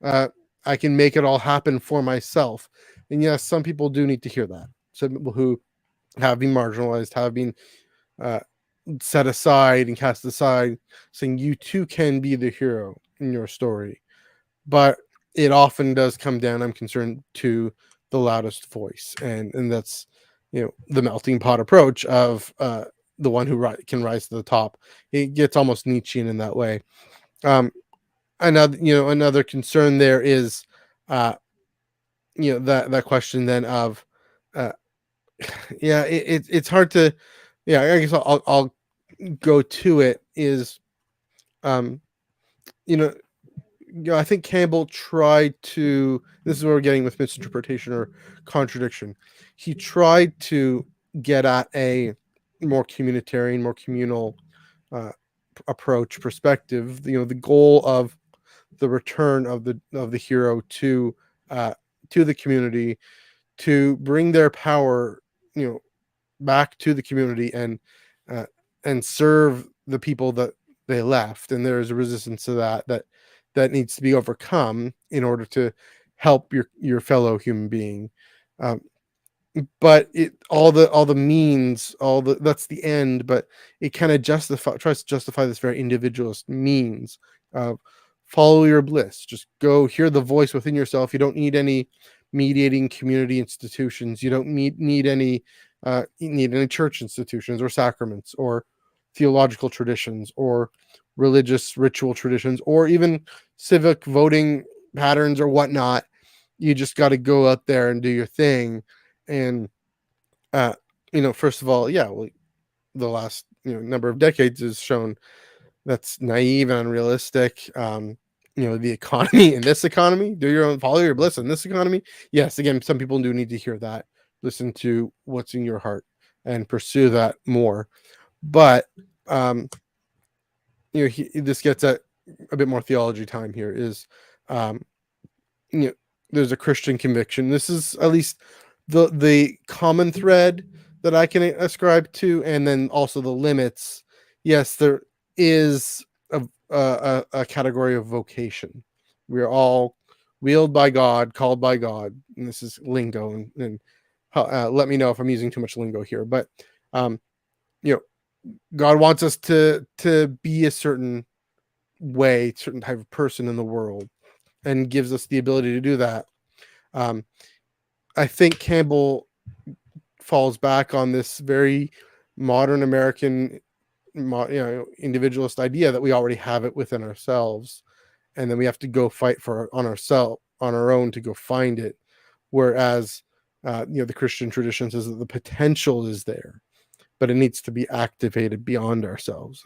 Speaker 1: Uh I can make it all happen for myself. And yes, some people do need to hear that. Some people who have been marginalized, have been uh set aside and cast aside, saying you too can be the hero in your story. But it often does come down, I'm concerned, to the loudest voice, and that's the melting pot approach of the one who can rise to the top. It gets almost Nietzschean in that way. Um, another concern there is, that question then of, uh, yeah, it's hard to, yeah, I guess I'll go to it is, um, you know, I think Campbell tried to. This is where we're getting with misinterpretation or contradiction. He tried to get at a more communitarian, more communal uh, approach, perspective. The goal of the return of the hero to the community, to bring their power, back to the community, uh, and serve the people that they left. And there's a resistance to that needs to be overcome in order to help your fellow human being. Um, but all the means, that's the end, but it kind of tries to justify this very individualist means of follow your bliss. Just go hear the voice within yourself. You don't need any mediating community institutions. You don't need any church institutions or sacraments or theological traditions or religious ritual traditions or even civic voting patterns or whatnot. You just got to go out there and do your thing. And first of all, yeah, well, the last number of decades has shown that's naive and unrealistic. The economy in this economy, follow your bliss in this economy. Yes, again, some people do need to hear that. Listen to what's in your heart and pursue that more. But this gets at a bit more theology time here. Is there's a Christian conviction. This is at least the common thread that I can ascribe to, and then also the limits. Yes, there is a category of vocation. We're all wheeled by God, called by God, and this is lingo. And let me know if I'm using too much lingo here. But God wants us to be a certain way, certain type of person in the world, and gives us the ability to do that. I think Campbell falls back on this very modern American, individualist idea that we already have it within ourselves, and then we have to go fight on our own to go find it. Whereas, the Christian tradition says that the potential is there, but it needs to be activated beyond ourselves.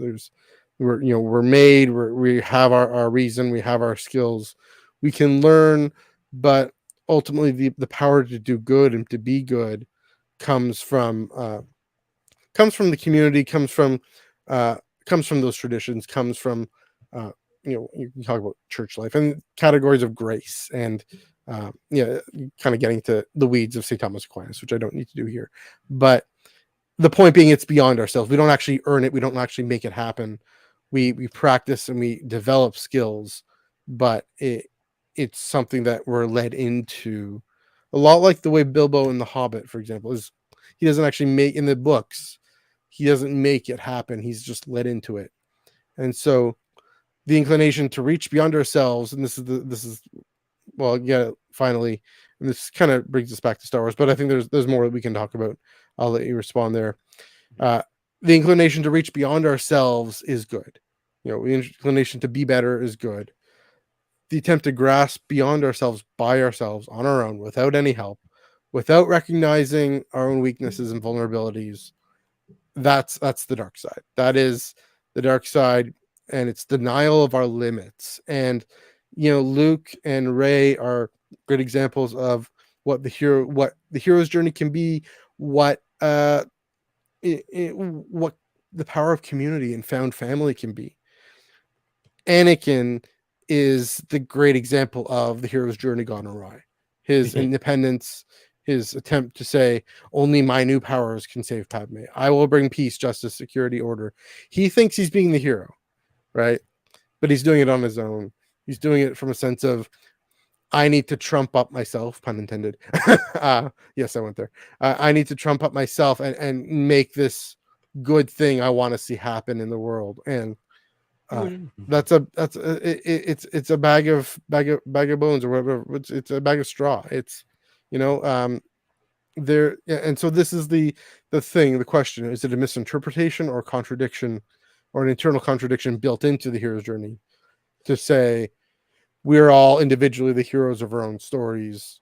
Speaker 1: We're made. We have our reason. We have our skills. We can learn, but ultimately the power to do good and to be good comes from the community, comes from those traditions, comes from you can talk about church life and categories of grace, and kind of getting to the weeds of St. Thomas Aquinas, which I don't need to do here. But the point being, it's beyond ourselves. We don't actually earn it. We don't actually make it happen. We practice and we develop skills, but it's something that we're led into, a lot like the way Bilbo in The Hobbit, for example, is. He doesn't actually make in the books. He doesn't make it happen. He's just led into it. And so the inclination to reach beyond ourselves, and this is finally, and this kind of brings us back to Star Wars, but I think there's more that we can talk about. I'll let you respond there. The inclination to reach beyond ourselves is good. The inclination to be better is good. The attempt to grasp beyond ourselves by ourselves on our own without any help, without recognizing our own weaknesses and vulnerabilities, that's the dark side. That is the dark side, and it's denial of our limits. And Luke and Rey are great examples of what the hero's journey can be, what the power of community and found family can be. Anakin is the great example of the hero's journey gone awry. His independence, his attempt to say, only my new powers can save Padme. I will bring peace, justice, security, order. He thinks he's being the hero, right? But he's doing it on his own. He's doing it from a sense of, I need to trump up myself, pun intended. Yes, I went there. I need to trump up myself and make good thing I want to see happen in the world. And it's a bag of bones or whatever. It's a bag of straw. It's and so this is the question: is it a misinterpretation or contradiction, or an internal contradiction built into the hero's journey, to say we're all individually the heroes of our own stories?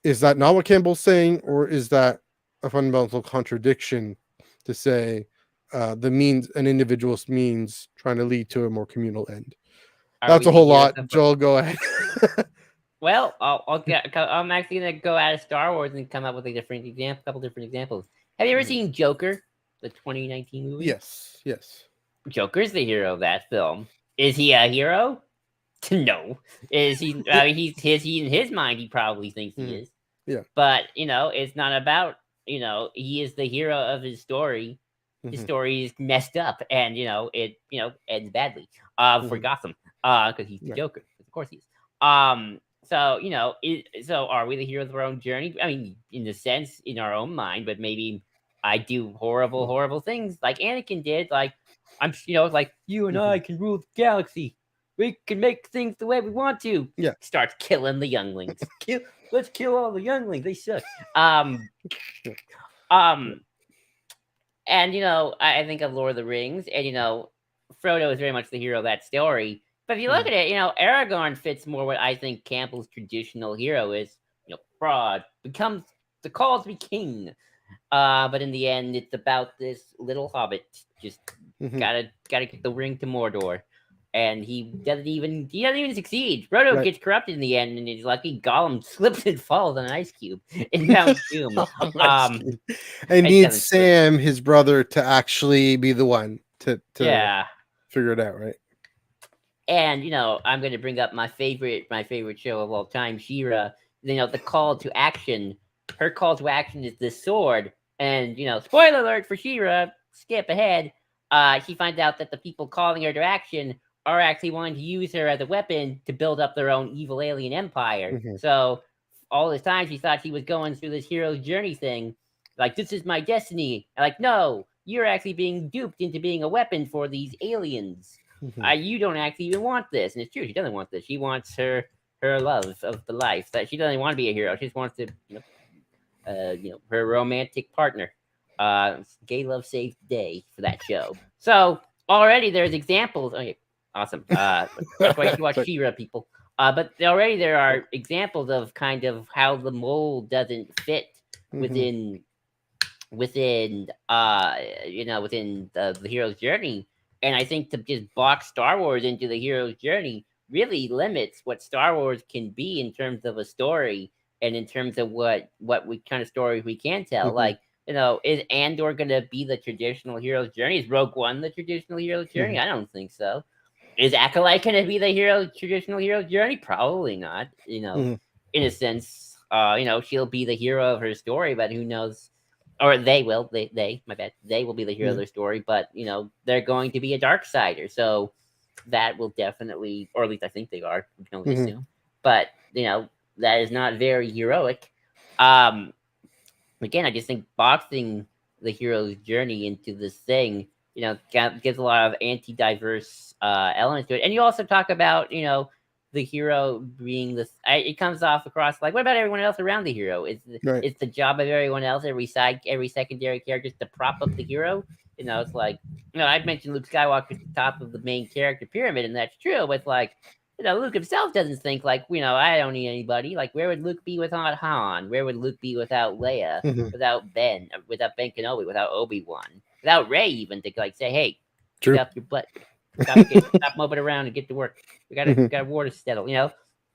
Speaker 1: Is that not what Campbell's saying, or is that a fundamental contradiction to say an individualist means trying to lead to a more communal end? That's a whole lot. Joel, go ahead.
Speaker 2: Well, I'm actually gonna go out of Star Wars and come up with a couple different examples. Have you ever seen Joker, the 2019 movie?
Speaker 1: Yes.
Speaker 2: Joker's the hero of that film. Is he a hero? No. Is he? He in his mind he probably thinks he is.
Speaker 1: Yeah.
Speaker 2: But it's not about he is the hero of his story. His story is messed up, and it ends badly. For Gotham, because he's the Joker. Of course he is. So so are we the heroes of our own journey? I mean, in a sense, in our own mind, but maybe I do horrible things like Anakin did. Like I'm, like you and I can rule the galaxy. We can make things the way we want to.
Speaker 1: Yeah.
Speaker 2: Starts killing the younglings. Let's kill all the younglings. They suck. And I think of Lord of the Rings, and Frodo is very much the hero of that story. But if you look at it, Aragorn fits more what I think Campbell's traditional hero is. Fraud becomes the call to be king. But in the end, it's about this little hobbit just gotta get the ring to Mordor, and he doesn't even succeed. Frodo gets corrupted in the end, and he's lucky. Gollum slips and falls on an ice cube in Mount Doom.
Speaker 1: And needs Sam, his brother, to actually be the one to figure it out, right?
Speaker 2: And I'm going to bring up my favorite show of all time, Shira. The call to action. Her call to action is the sword, and spoiler alert for Shira. Skip ahead. She finds out that the people calling her to action are actually wanting to use her as a weapon to build up their own evil alien empire. So all this time she thought she was going through this hero's journey thing, like this is my destiny. And like, no, you're actually being duped into being a weapon for these aliens. You don't actually even want this, and it's true. She doesn't want this. She wants her love of the life. That she doesn't want to be a hero. She just wants to, her romantic partner. Gay love saves the day for that show. So already there's examples. Oh, yeah, awesome. That's why you should watch Shira, people. But already there are examples of kind of how the mold doesn't fit within the hero's journey. And I think to just box Star Wars into the hero's journey really limits what Star Wars can be in terms of a story and in terms of what kind of stories we can tell. Like, is Andor going to be the traditional hero's journey? Is Rogue One the traditional hero's journey? I don't think so. Is Acolyte going to be the traditional hero's journey? Probably not. In a sense, she'll be the hero of her story, but who knows? Or they will. My bad. They will be the hero of their story, but they're going to be a dark sider. So that will definitely, or at least I think they are. We can only assume. But that is not very heroic. Again, I just think boxing the hero's journey into this thing, gives a lot of anti-diverse elements to it. And you also talk about, the hero being this. It comes off across like, what about everyone else around the hero? It's the job of everyone else, every secondary character, to prop up the hero. It's like, I've mentioned Luke Skywalker at the top of the main character pyramid, and that's true. But like, Luke himself doesn't think like, I don't need anybody. Like, where would Luke be without Han? Where would Luke be without Leia? Without Ben Kenobi? Without Obi-Wan? Without Rey even to like say, hey, get up your butt. Stop moping around and get to work. We got a war to settle.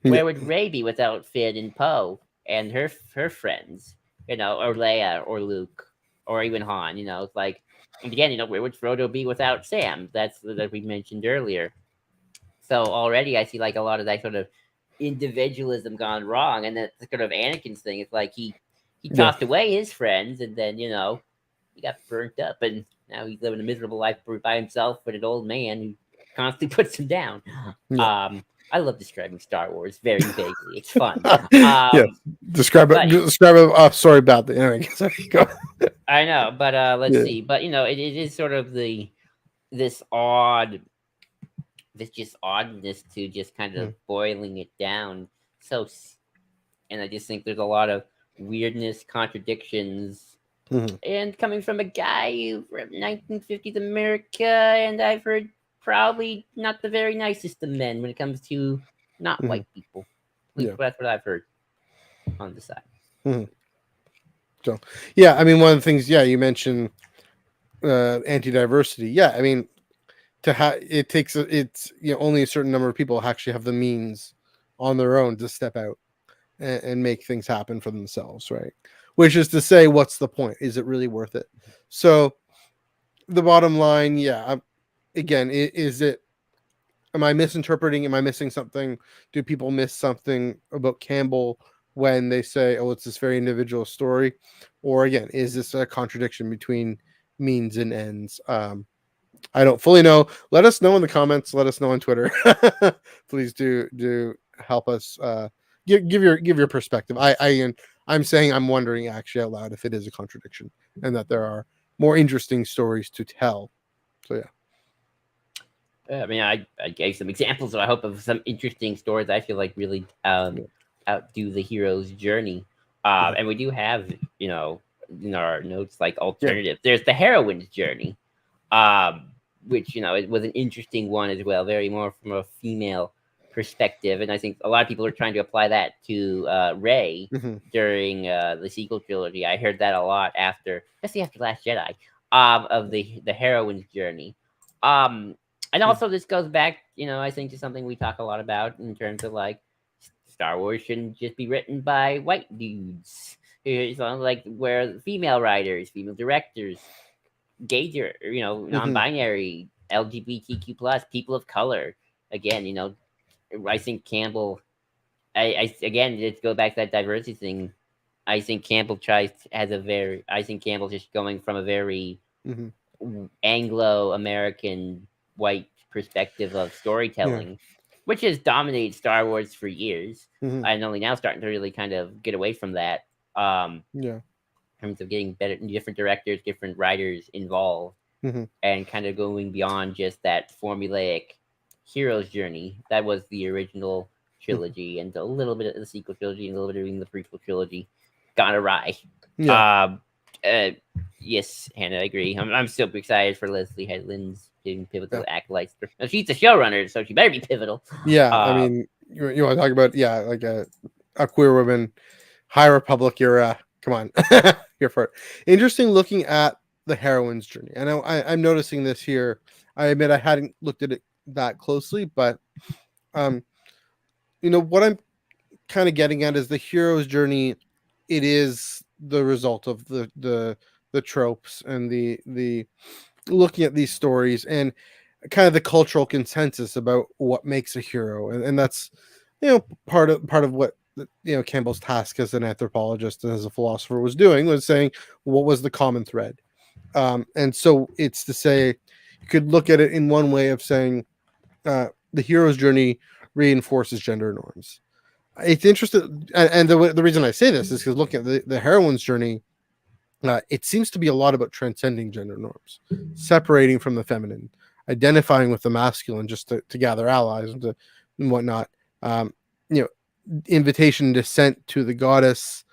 Speaker 2: Where would Rey be without Finn and Poe and her friends? Or Leia or Luke or even Han. It's like, and again, where would Frodo be without Sam? That we mentioned earlier. So already I see like a lot of that sort of individualism gone wrong, and that sort of Anakin's thing. It's like he tossed away his friends, and then he got burnt up, and now he's living a miserable life by himself with an old man who constantly puts him down. I love describing Star Wars very vaguely. It's fun.
Speaker 1: Describe it. Sorry about the Anakin.
Speaker 2: I know, but let's see. But it is sort of this just oddness to just kind of boiling it down. So, and I just think there's a lot of weirdness, contradictions,
Speaker 1: Mhm.
Speaker 2: and coming from a guy from 1950s America, and I've heard probably not the very nicest of men when it comes to not
Speaker 1: Mhm.
Speaker 2: white people. At least
Speaker 1: Yeah.
Speaker 2: that's what I've heard on the side.
Speaker 1: Mhm. So, yeah, I mean, one of the things, yeah, you mentioned anti-diversity. Yeah, I mean, to have it takes it's only a certain number of people actually have the means on their own to step out and make things happen for themselves, right? Which is to say, what's the point? Is it really worth it? So the bottom line, yeah, again, is it? Am I misinterpreting? Am I missing something? Do people miss something about Campbell when they say, "Oh, it's this very individual story," or again, is this a contradiction between means and ends? I don't fully know. Let us know in the comments. Let us know on Twitter. Please do help us. Give your perspective. I'm saying I'm wondering actually out loud if it is a contradiction and that there are more interesting stories to tell. So yeah.
Speaker 2: I mean, I gave some examples, so I hope of some interesting stories. I feel like really
Speaker 1: Yeah.
Speaker 2: outdo the hero's journey.
Speaker 1: Mhm.
Speaker 2: And we do have, in our notes like
Speaker 1: Yeah.
Speaker 2: alternatives. There's the heroine's journey, um, which it was an interesting one as well, very more from a female perspective, and I think a lot of people are trying to apply that to Rey
Speaker 1: Hmm.
Speaker 2: during the sequel trilogy. I heard that a lot after, especially after Last Jedi, of the heroine's journey. Um, and
Speaker 1: Yeah.
Speaker 2: also this goes back, I think to something we talk a lot about in terms of like Star Wars shouldn't just be written by white dudes. It's like where female writers, female directors,
Speaker 1: Hmm.
Speaker 2: non-binary, LGBTQ plus, people of color. Again, I think Campbell. I again, let's go back to that diversity thing. I think Campbell has a very. I think Campbell's just going from a very
Speaker 1: Hmm.
Speaker 2: Anglo-American white perspective of
Speaker 1: Yeah.
Speaker 2: storytelling, which has dominated Star Wars for years,
Speaker 1: Hmm.
Speaker 2: and only now starting to really kind of get away from that.
Speaker 1: Yeah.
Speaker 2: In terms of getting better, different directors, different writers involved,
Speaker 1: Hmm.
Speaker 2: and kind of going beyond just that formulaic hero's journey that was the original trilogy, and a little bit of the sequel trilogy, and a little bit of the prequel trilogy gone awry.
Speaker 1: Yeah.
Speaker 2: Um, uh, yes, Hannah, I agree. I'm super excited for Leslie Headland's doing
Speaker 1: Yeah.
Speaker 2: pivotal acolytes. Now, she's the showrunner, so she better be pivotal.
Speaker 1: Yeah. I
Speaker 2: Uh,
Speaker 1: mean, you want to talk about like a queer woman, High Republic era. Come on, here for it. Interesting looking at the heroine's journey. I know I'm noticing this here. I admit I hadn't looked at it that closely, but um, what I'm kind of getting at is the hero's journey. It is the result of the tropes and the looking at these stories and kind of the cultural consensus about what makes a hero, and that's part of what Campbell's task as an anthropologist and as a philosopher was doing, was saying what was the common thread. And so it's to say, you could look at it in one way of saying the hero's journey reinforces gender norms. It's interesting, and the reason I say this is because looking at the heroine's journey, it seems to be a lot about transcending gender norms, separating from the feminine, identifying with the masculine, just to gather allies and whatnot. Um, you know, invitation, descent to the goddess.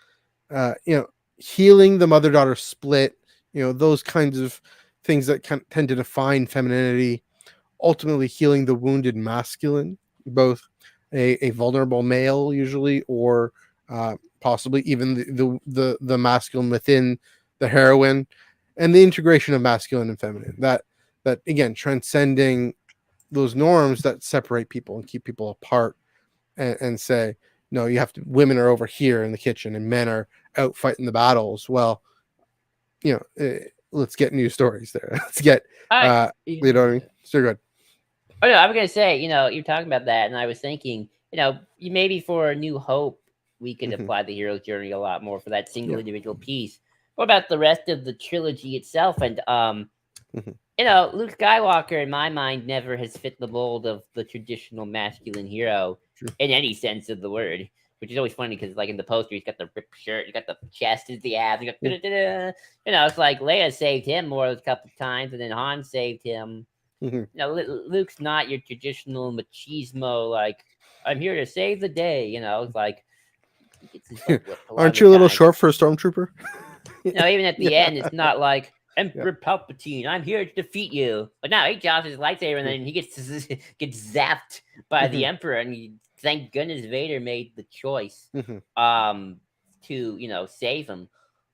Speaker 1: Healing the mother daughter split. Those kinds of things that tend to define femininity. Ultimately, healing the wounded masculine, both a vulnerable male usually, or possibly even the masculine within the heroine, and the integration of masculine and feminine. That again, transcending those norms that separate people and keep people apart, and say, no, you have to. Women are over here in the kitchen, and men are out fighting the battles. Well, let's get new stories there. Let's get
Speaker 2: I,
Speaker 1: you know what I mean. So good.
Speaker 2: Oh no, I was gonna say, you're talking about that, and I was thinking, maybe for a New Hope, we could
Speaker 1: Hmm.
Speaker 2: apply the hero's journey a lot more for that single
Speaker 1: Yeah.
Speaker 2: individual piece. What about the rest of the trilogy itself? And
Speaker 1: Hmm.
Speaker 2: Luke Skywalker, in my mind, never has fit the mold of the traditional masculine hero
Speaker 1: Sure.
Speaker 2: in any sense of the word. Which is always funny because, like in the poster, he's got the ripped shirt, he's got the chest, he's the abs, he's got
Speaker 1: Yeah.
Speaker 2: da-da-da-da. It's like Leia saved him more a couple of times, and then Han saved him.
Speaker 1: Hmm.
Speaker 2: Luke's not your traditional machismo, like, I'm here to save the day. It's like he gets his butt whipped.
Speaker 1: Aren't you a little short for a stormtrooper?
Speaker 2: Even at the end, it's not like Emperor Palpatine, I'm here to defeat you. But now he drops his lightsaber and then he gets zapped by the Emperor, and thank goodness Vader made the choice to save him.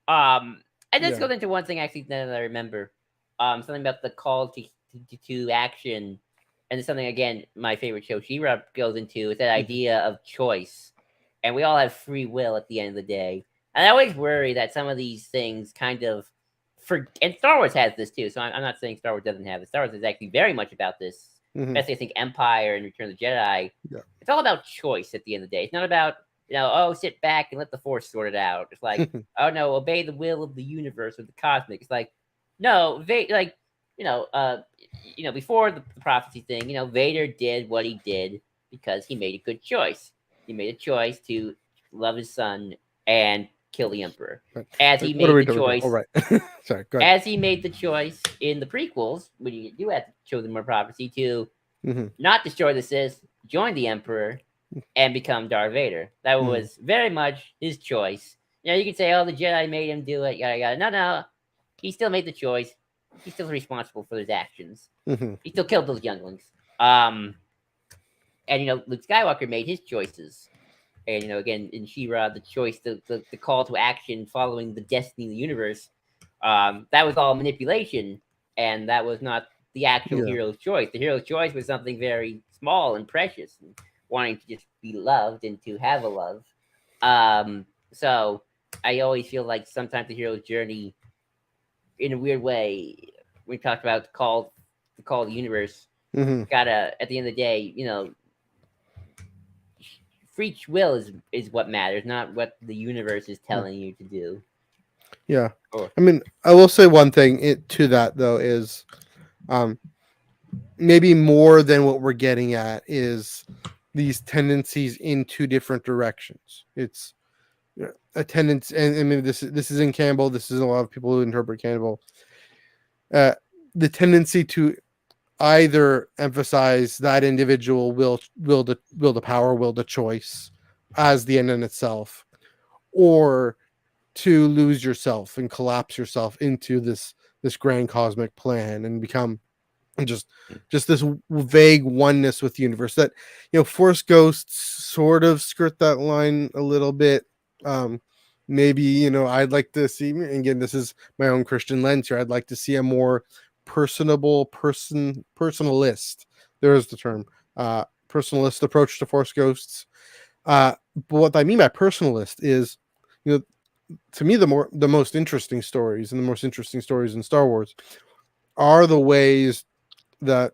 Speaker 2: And this goes into one thing actually that I remember. Something about the call to action, and it's something again my favorite show Shira goes into is that idea of choice, and we all have free will at the end of the day. And I always worry that some of these things kind of and Star Wars has this too. So I'm not saying Star Wars doesn't have it. Star Wars is actually very much about this. Especially I think Empire and Return of the Jedi. Yeah. It's all about choice at the end of the day. It's not about sit back and let the Force sort it out. It's like oh no, obey the will of the universe or the cosmic. It's like no, before the prophecy thing, Vader did what he did because he made a good choice. He made a choice to love his son and kill the Emperor. As he made the choice.
Speaker 1: All right. Sorry, go
Speaker 2: ahead. As he made the choice in the prequels, when you do have chosen more prophecy to not destroy the Sith, join the Emperor, and become Darth Vader. That was very much his choice. You can say, oh, the Jedi made him do it, yada yada. No. He still made the choice. He's still responsible for his actions. He still killed those younglings. And Luke Skywalker made his choices. And again in Shira, the choice, the call to action, following the destiny of the universe, that was all manipulation, and that was not the actual hero's choice. The hero's choice was something very small and precious, and wanting to just be loved and to have a love. So I always feel like sometimes the hero's journey, in a weird way, we talked about the call of the universe. Gotta at the end of the day, free will is what matters, not what the universe is telling you to do.
Speaker 1: Yeah. I mean, I will say one thing to that though is maybe more than what we're getting at is these tendencies in two different directions. It's a tendency, and I mean this is in Campbell, this is a lot of people who interpret Campbell. The tendency to either emphasize that individual will the power, will the choice as the end in itself, or to lose yourself and collapse yourself into this grand cosmic plan and become just this vague oneness with the universe. That Force ghosts sort of skirt that line a little bit. Maybe I'd like to see, again, this is my own Christian lens here, I'd like to see a more personalist, there's the term, personalist approach to Force ghosts. But what I mean by personalist is, to me, the most interesting stories, and the most interesting stories in Star Wars are the ways that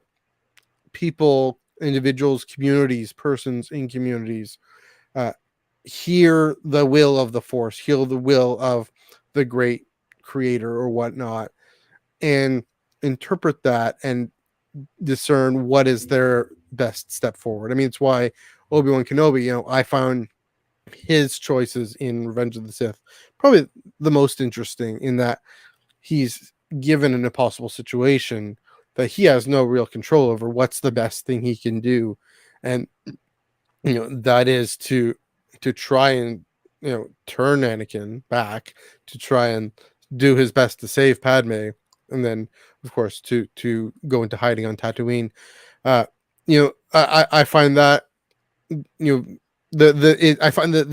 Speaker 1: people, individuals, communities, persons in communities hear the will of the Force, hear the will of the great creator or whatnot, and interpret that and discern what is their best step forward. I mean, it's why Obi-Wan Kenobi, I found his choices in Revenge of the Sith probably the most interesting, in that he's given an impossible situation that he has no real control over. What's the best thing he can do? And that is to try and turn Anakin back, to try and do his best to save Padme, and then of course to go into hiding on Tatooine. I find that I find that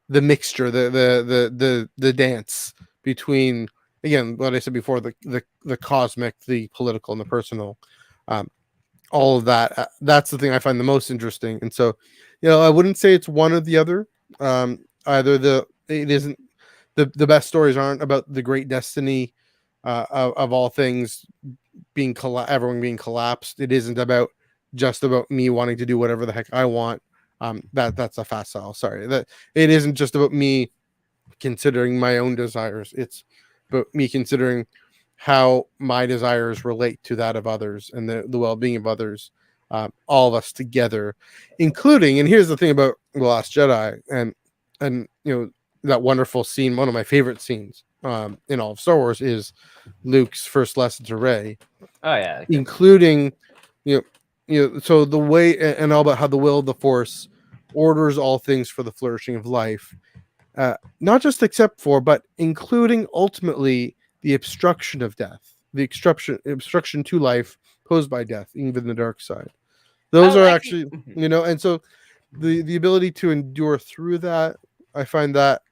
Speaker 1: the mixture, the dance between, again, what I said before, the cosmic, the political, and the personal, all of that, that's the thing I find the most interesting. And so, I wouldn't say it's one or the other. Either it isn't, the best stories aren't about the great destiny of all things being everyone being collapsed. It isn't about just about me wanting to do whatever the heck I want. That's a fast sell. Sorry, that it isn't just about me considering my own desires. It's about me considering how my desires relate to that of others and the well-being of others. All of us together, including, and here's the thing about The Last Jedi and that wonderful scene, one of my favorite scenes in all of Star Wars, is Luke's first lesson to Rey.
Speaker 2: Oh yeah,
Speaker 1: including so the way, and all about how the will of the Force orders all things for the flourishing of life, not just except for, but including ultimately the obstruction of death, the obstruction to life posed by death, even the dark side. Those are actually, and so the ability to endure through that, I find that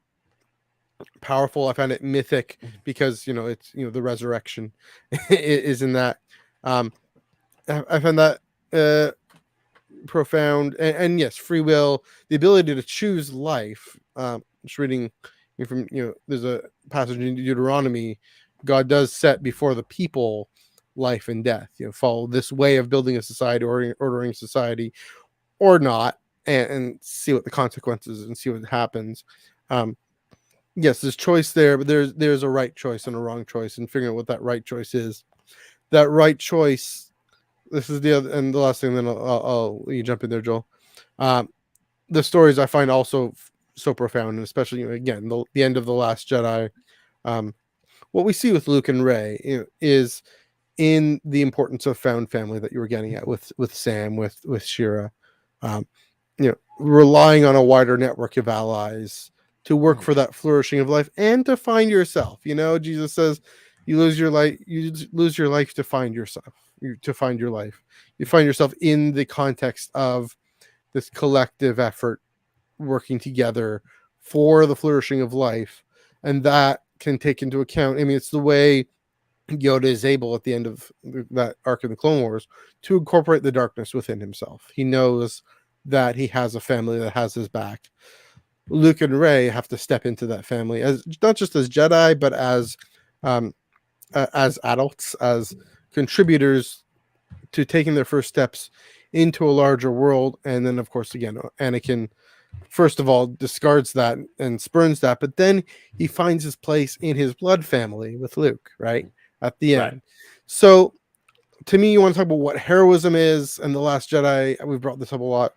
Speaker 1: powerful. I find it mythic because it's the resurrection is in that. I find that profound, and yes, free will, the ability to choose life. Just reading from there's a passage in Deuteronomy. God does set before the people life and death. Follow this way of building a society, or ordering society, or not, and see what the consequences and see what happens. Yes, there's choice there, but there's a right choice and a wrong choice, and figuring out what that right choice is. That right choice. This is the other, and the last thing. Then I'll you jump in there, Joel. The stories I find also so profound, and especially again the end of the Last Jedi. What we see with Luke and Rey is in the importance of found family that you were getting at with Sam, with Shira. Relying on a wider network of allies to work for that flourishing of life and to find yourself. Jesus says, you lose your life to find yourself, to find your life. You find yourself in the context of this collective effort working together for the flourishing of life. And that can take into account, it's the way Yoda is able at the end of that arc in the Clone Wars to incorporate the darkness within himself. He knows that he has a family that has his back. Luke and Rey have to step into that family as not just as Jedi, but as adults, as contributors to taking their first steps into a larger world. And then, of course, again, Anakin, first of all, discards that and spurns that, but then he finds his place in his blood family with Luke, right? At the end. Right. So to me, you want to talk about what heroism is, and The Last Jedi, we've brought this up a lot.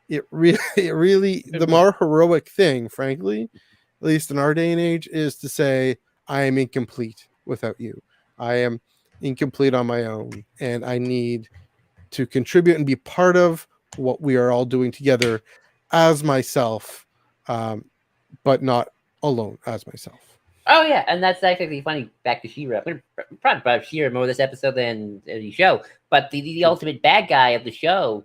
Speaker 1: It really, the more heroic thing, frankly, at least in our day and age, is to say, I am incomplete without you. I am incomplete on my own, and I need to contribute and be part of what we are all doing together as myself, but not alone as myself.
Speaker 2: Oh yeah, and that's actually funny. Back to Shira. I'm going to probably about Shira more this episode than the show. But the ultimate bad guy of the show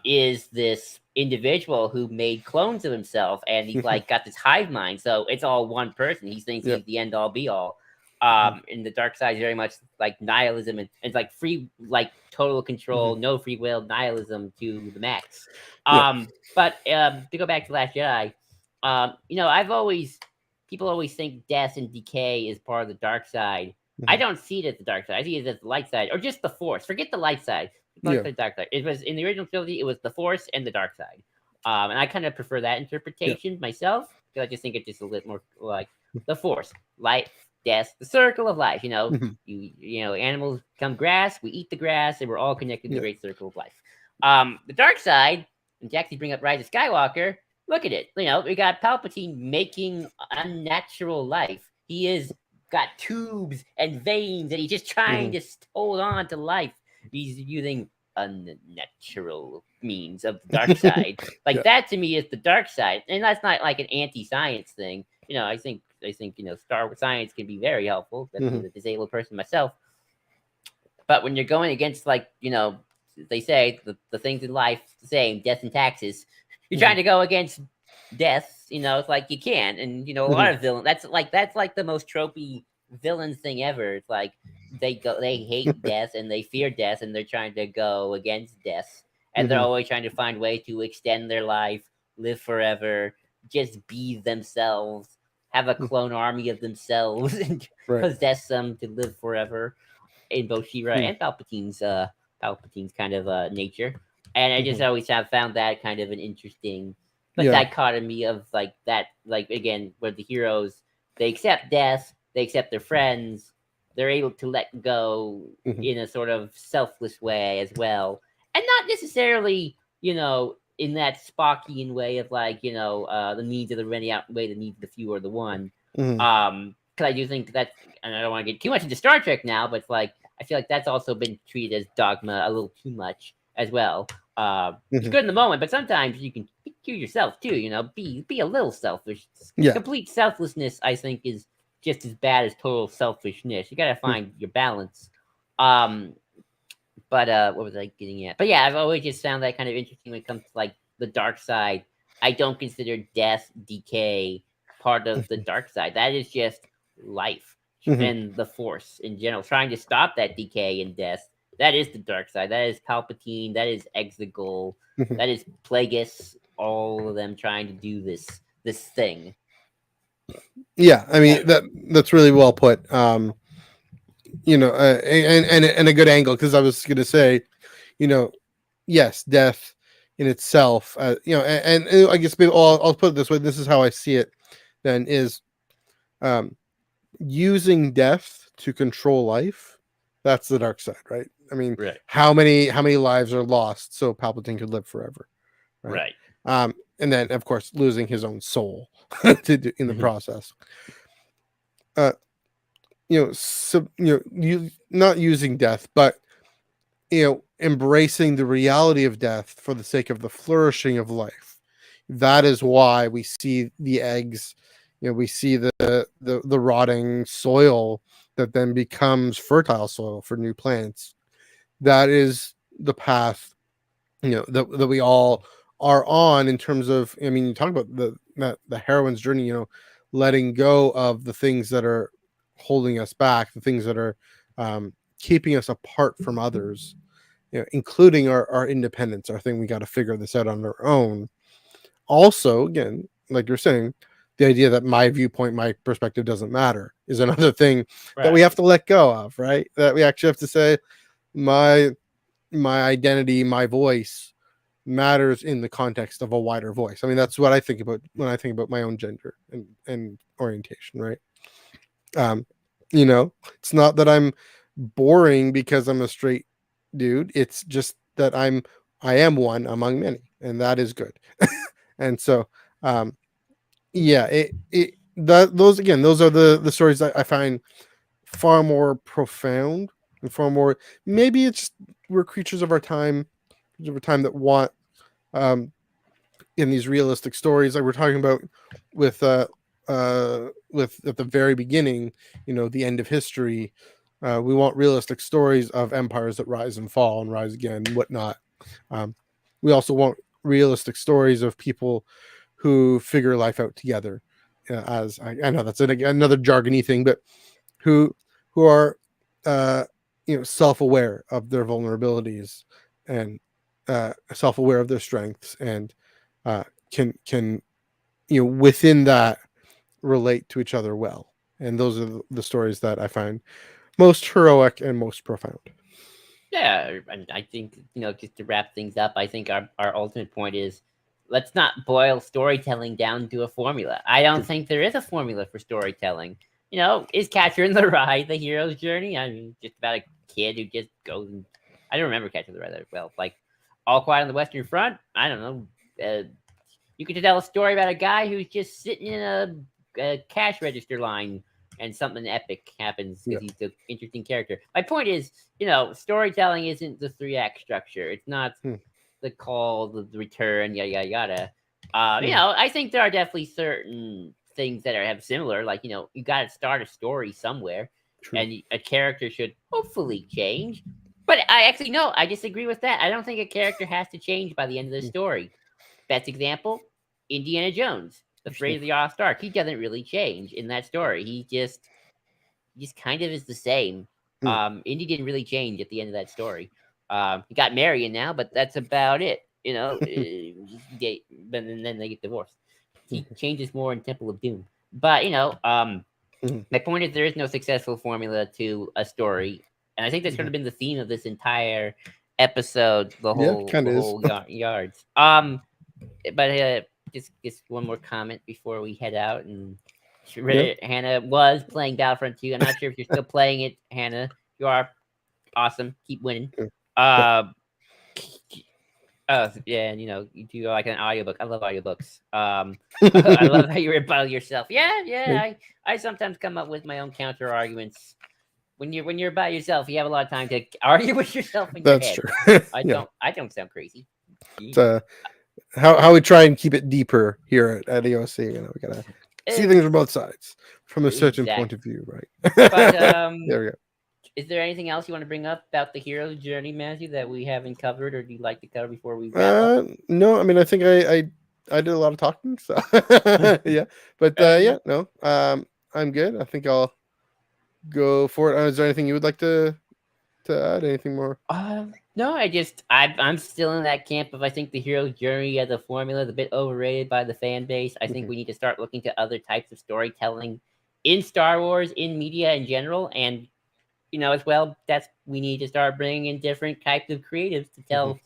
Speaker 2: is this individual who made clones of himself, and he's like got this hive mind. So it's all one person. He thinks he's the end all be all. And the dark side is very much like nihilism, and it's like free, like total control, no free will, nihilism to the max. But to go back to Last Jedi, people always think death and decay is part of the dark side. I don't see it as the dark side. I see it as the light side, or just the force. Forget the light side. The dark side. It was in the original trilogy. It was the force and the dark side. And I kind of prefer that interpretation myself, because I just think it's just a little more like the force, light, death, the circle of life. Animals become grass. We eat the grass, and we're all connected to the great circle of life. The dark side, and to actually bring up Rise of Skywalker. Look at it. We got Palpatine making unnatural life. He is got tubes and veins, and he's just trying to hold on to life. He's using unnatural means of the dark side. That to me is the dark side. And that's not like an anti-science thing. I think Star Wars science can be very helpful. That's a disabled person myself. But when you're going against, they say the things in life the same, death and taxes. You're trying to go against death, it's like you can't. And a lot of villains, that's like the most tropey villain thing ever. It's like they hate death and they fear death, and they're trying to go against death, and they're always trying to find ways to extend their life, live forever, just be themselves, have a clone army of themselves, and possess them to live forever. In both Shira and Palpatine's kind of nature. And I just always have found that kind of an interesting dichotomy of that, again, where the heroes, they accept death, they accept their friends, they're able to let go in a sort of selfless way as well. And not necessarily, in that Spockian way of the needs of the many outweigh the needs of the few or the one. Because I do think that, and I don't want to get too much into Star Trek now, but I feel like that's also been treated as dogma a little too much. as well. It's
Speaker 1: Mhm.
Speaker 2: good in the moment, but sometimes you can cue yourself too. Be a little selfish.
Speaker 1: Yeah.
Speaker 2: Complete selflessness, I think, is just as bad as total selfishness. You gotta
Speaker 1: Mm.
Speaker 2: find your balance. Um, but what was I getting at? But yeah, I've always just found that kind of interesting when it comes to like the dark side. I don't consider death, decay part of the dark side. That is just life
Speaker 1: Mhm.
Speaker 2: and the force in general. Trying to stop that decay and death. That is the dark side. That is Palpatine. That is Exegol.
Speaker 1: Mhm.
Speaker 2: That is Plagueis. All of them trying to do this thing.
Speaker 1: Yeah, I mean that's really well put. And a good angle, because I was going to say, you know, yes, death in itself, and I guess maybe I'll put it this way. This is how I see it. Then is um, using death to control life. That's the dark side, right? I mean,
Speaker 2: Right.
Speaker 1: how many lives are lost so Palpatine could live forever, right?
Speaker 2: Right.
Speaker 1: And then of course losing his own soul in the process. Uh, you not using death, but embracing the reality of death for the sake of the flourishing of life. That is why we see the eggs, we see the rotting soil that then becomes fertile soil for new plants. That is the path, that we all are on, in terms of, I mean, you talk about the heroine's journey, letting go of the things that are holding us back, the things that are keeping us apart from others, including our independence, our thing. We got to figure this out on our own. Also, again, like you're saying, the idea that my viewpoint, my perspective doesn't matter is another thing that we
Speaker 2: Right.
Speaker 1: have to let go of, right? That we actually have to say, my identity, my voice matters in the context of a wider voice. I mean, that's what I think about when I think about my own gender and orientation, right? Um, it's not that I'm boring because I'm a straight dude. It's just that I am one among many, and that is good. And so, yeah, those are the stories that I find far more profound and far more. Maybe it's just we're creatures of our time, that want um in these realistic stories, like we're talking about with with at the very beginning, the end of history. We want realistic stories of empires that rise and fall and rise again and whatnot. um, we also want realistic stories of people who figure life out together, as I know that's another jargony thing, but who are uh, self-aware of their vulnerabilities, and self-aware of their strengths, and uh, can within that relate to each other well. And those are the stories that I find most heroic and most profound.
Speaker 2: Yeah, I think, just to wrap things up, I think our ultimate point is, let's not boil storytelling down to a formula. I don't think there is a formula for storytelling. Is Catcher in the Rye the hero's journey? I mean, just about a kid who just goes and, I don't remember Catcher in the Rye that well. Like All Quiet on the Western Front. I don't know. You could tell a story about a guy who's just sitting in a cash register line and something epic happens
Speaker 1: Yeah.
Speaker 2: because he's an interesting character. My point is, storytelling isn't the 3 act structure. It's not the call, the return, yada yada yada. I think there are definitely certain things that have similar. Like, you got to start a story somewhere,
Speaker 1: True.
Speaker 2: and a character should hopefully change. But I actually no, I disagree with that. I don't think a character has to change by the end of the story. Best example, Indiana Jones, the Raiders of the Lost Ark. He doesn't really change in that story. He just kind of is the same. Indy didn't really change at the end of that story. He got married now, but that's about it. But then they get divorced. He changes more in Temple of Doom. But my point is, there is no successful formula to a story, and I think that's going to be the theme of this entire episode. The whole
Speaker 1: kind of is.
Speaker 2: yards. But just one more comment before we head out. And Hannah was playing Battlefront 2. I'm not sure if you're still playing it, Hannah. You are awesome. Keep winning. Yeah, and you do like an audiobook. I love audiobooks. I love how you rebuttal yourself. Yeah. I sometimes come up with my own counter arguments. when you're by yourself, you have a lot of time to argue with yourself in your
Speaker 1: That's
Speaker 2: head.
Speaker 1: true. Yeah.
Speaker 2: I don't sound crazy.
Speaker 1: It's how we try and keep it deeper here at EOC. You know, we gotta see things from both sides from a certain point of view, right?
Speaker 2: But
Speaker 1: There we go.
Speaker 2: is there anything else you want to bring up about the hero's journey, Matthew, that we haven't covered, or do you like to cover before we wrap up?
Speaker 1: No, I mean, I think I did a lot of talking, so yeah. But yeah, no, I'm good. I think I'll go for it. Is there anything you would like to add? Anything more?
Speaker 2: No, I'm still in that camp of I think the hero's journey as a formula is a bit overrated by the fan base. I think we need to start looking to other types of storytelling in Star Wars, in media in general, and as well, we need to start bringing in different types of creatives to tell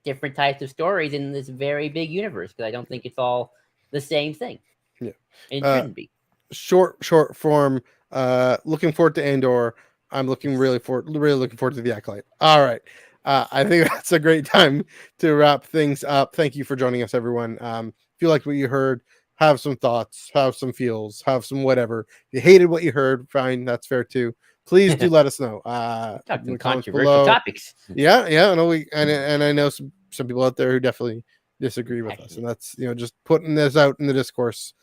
Speaker 2: different types of stories in this very big universe, because I don't think it's all the same thing.
Speaker 1: Yeah,
Speaker 2: it shouldn't be.
Speaker 1: Short form. Looking forward to Andor. I'm really looking forward to the Acolyte. All right. I think that's a great time to wrap things up. Thank you for joining us, everyone. If you liked what you heard, have some thoughts, have some feels, have some whatever. If you hated what you heard, fine, that's fair too. Please do let us know.
Speaker 2: In the comments below. Topics.
Speaker 1: Yeah. I know and I know some people out there who definitely disagree with us, and that's just putting this out in the discourse.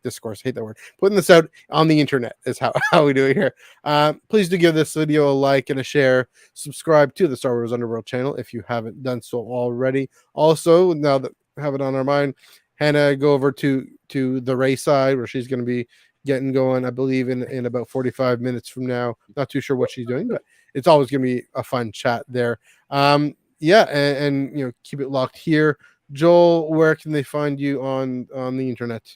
Speaker 1: Discourse, hate that word. Putting this out on the internet is how we do it here. Please do give this video a like and a share. Subscribe to the Star Wars Underworld channel if you haven't done so already. Also, now that we have it on our mind, Hannah, go over to the Ray side where she's going to be getting going, I believe, in about 45 minutes from now. Not too sure what she's doing, but it's always going to be a fun chat there. Yeah, and keep it locked here. Joel, where can they find you on the internet?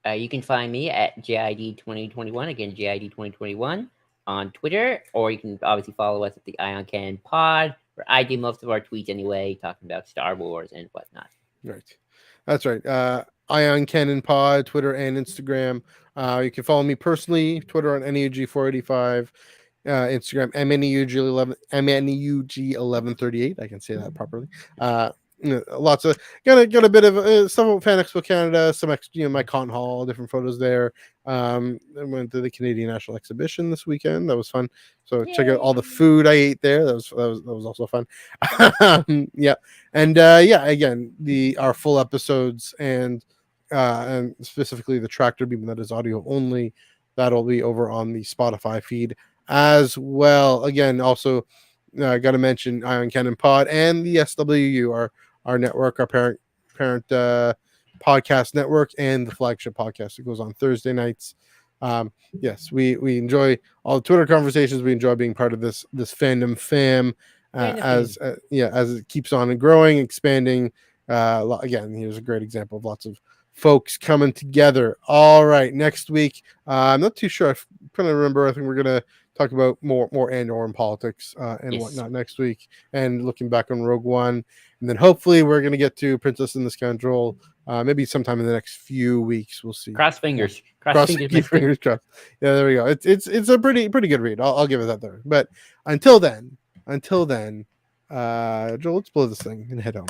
Speaker 2: You can find me at JID2021, again, JID2021 on Twitter, or you can obviously follow us at the Ion Cannon Pod, where I do most of our tweets anyway, talking about Star Wars and whatnot.
Speaker 1: Right. That's right. Ion Cannon Pod, Twitter and Instagram. You can follow me personally, Twitter on NEUG485, Instagram MNEUG1138. I can say that properly. Lots of got a bit of some Fan Expo Canada, some my con hall, different photos there. I went to the Canadian National Exhibition this weekend. That was fun. So check out all the food I ate there. That was also fun. Yeah, and yeah, again, our full episodes and specifically the tractor beam that is audio only, that'll be over on the Spotify feed as well. Again, also got to mention Ion Cannon Pod and the SWU, our network, our parent podcast network, and the flagship podcast that goes on Thursday nights. Yes, we enjoy all the Twitter conversations. We enjoy being part of this fandom fam as it keeps on and growing, expanding. Again, here's a great example of lots of folks coming together. All right, next week, I'm not too sure. I'm trying to remember. I think we're gonna talk about more Andor and politics and whatnot next week, and looking back on Rogue One, and then hopefully we're gonna get to Princess and the Scoundrel maybe sometime in the next few weeks. We'll see.
Speaker 2: Cross fingers.
Speaker 1: Cross fingers crossed. Yeah, there we go. It's a pretty good read. I'll give it that there. But until then, Joel, let's blow this thing and head home.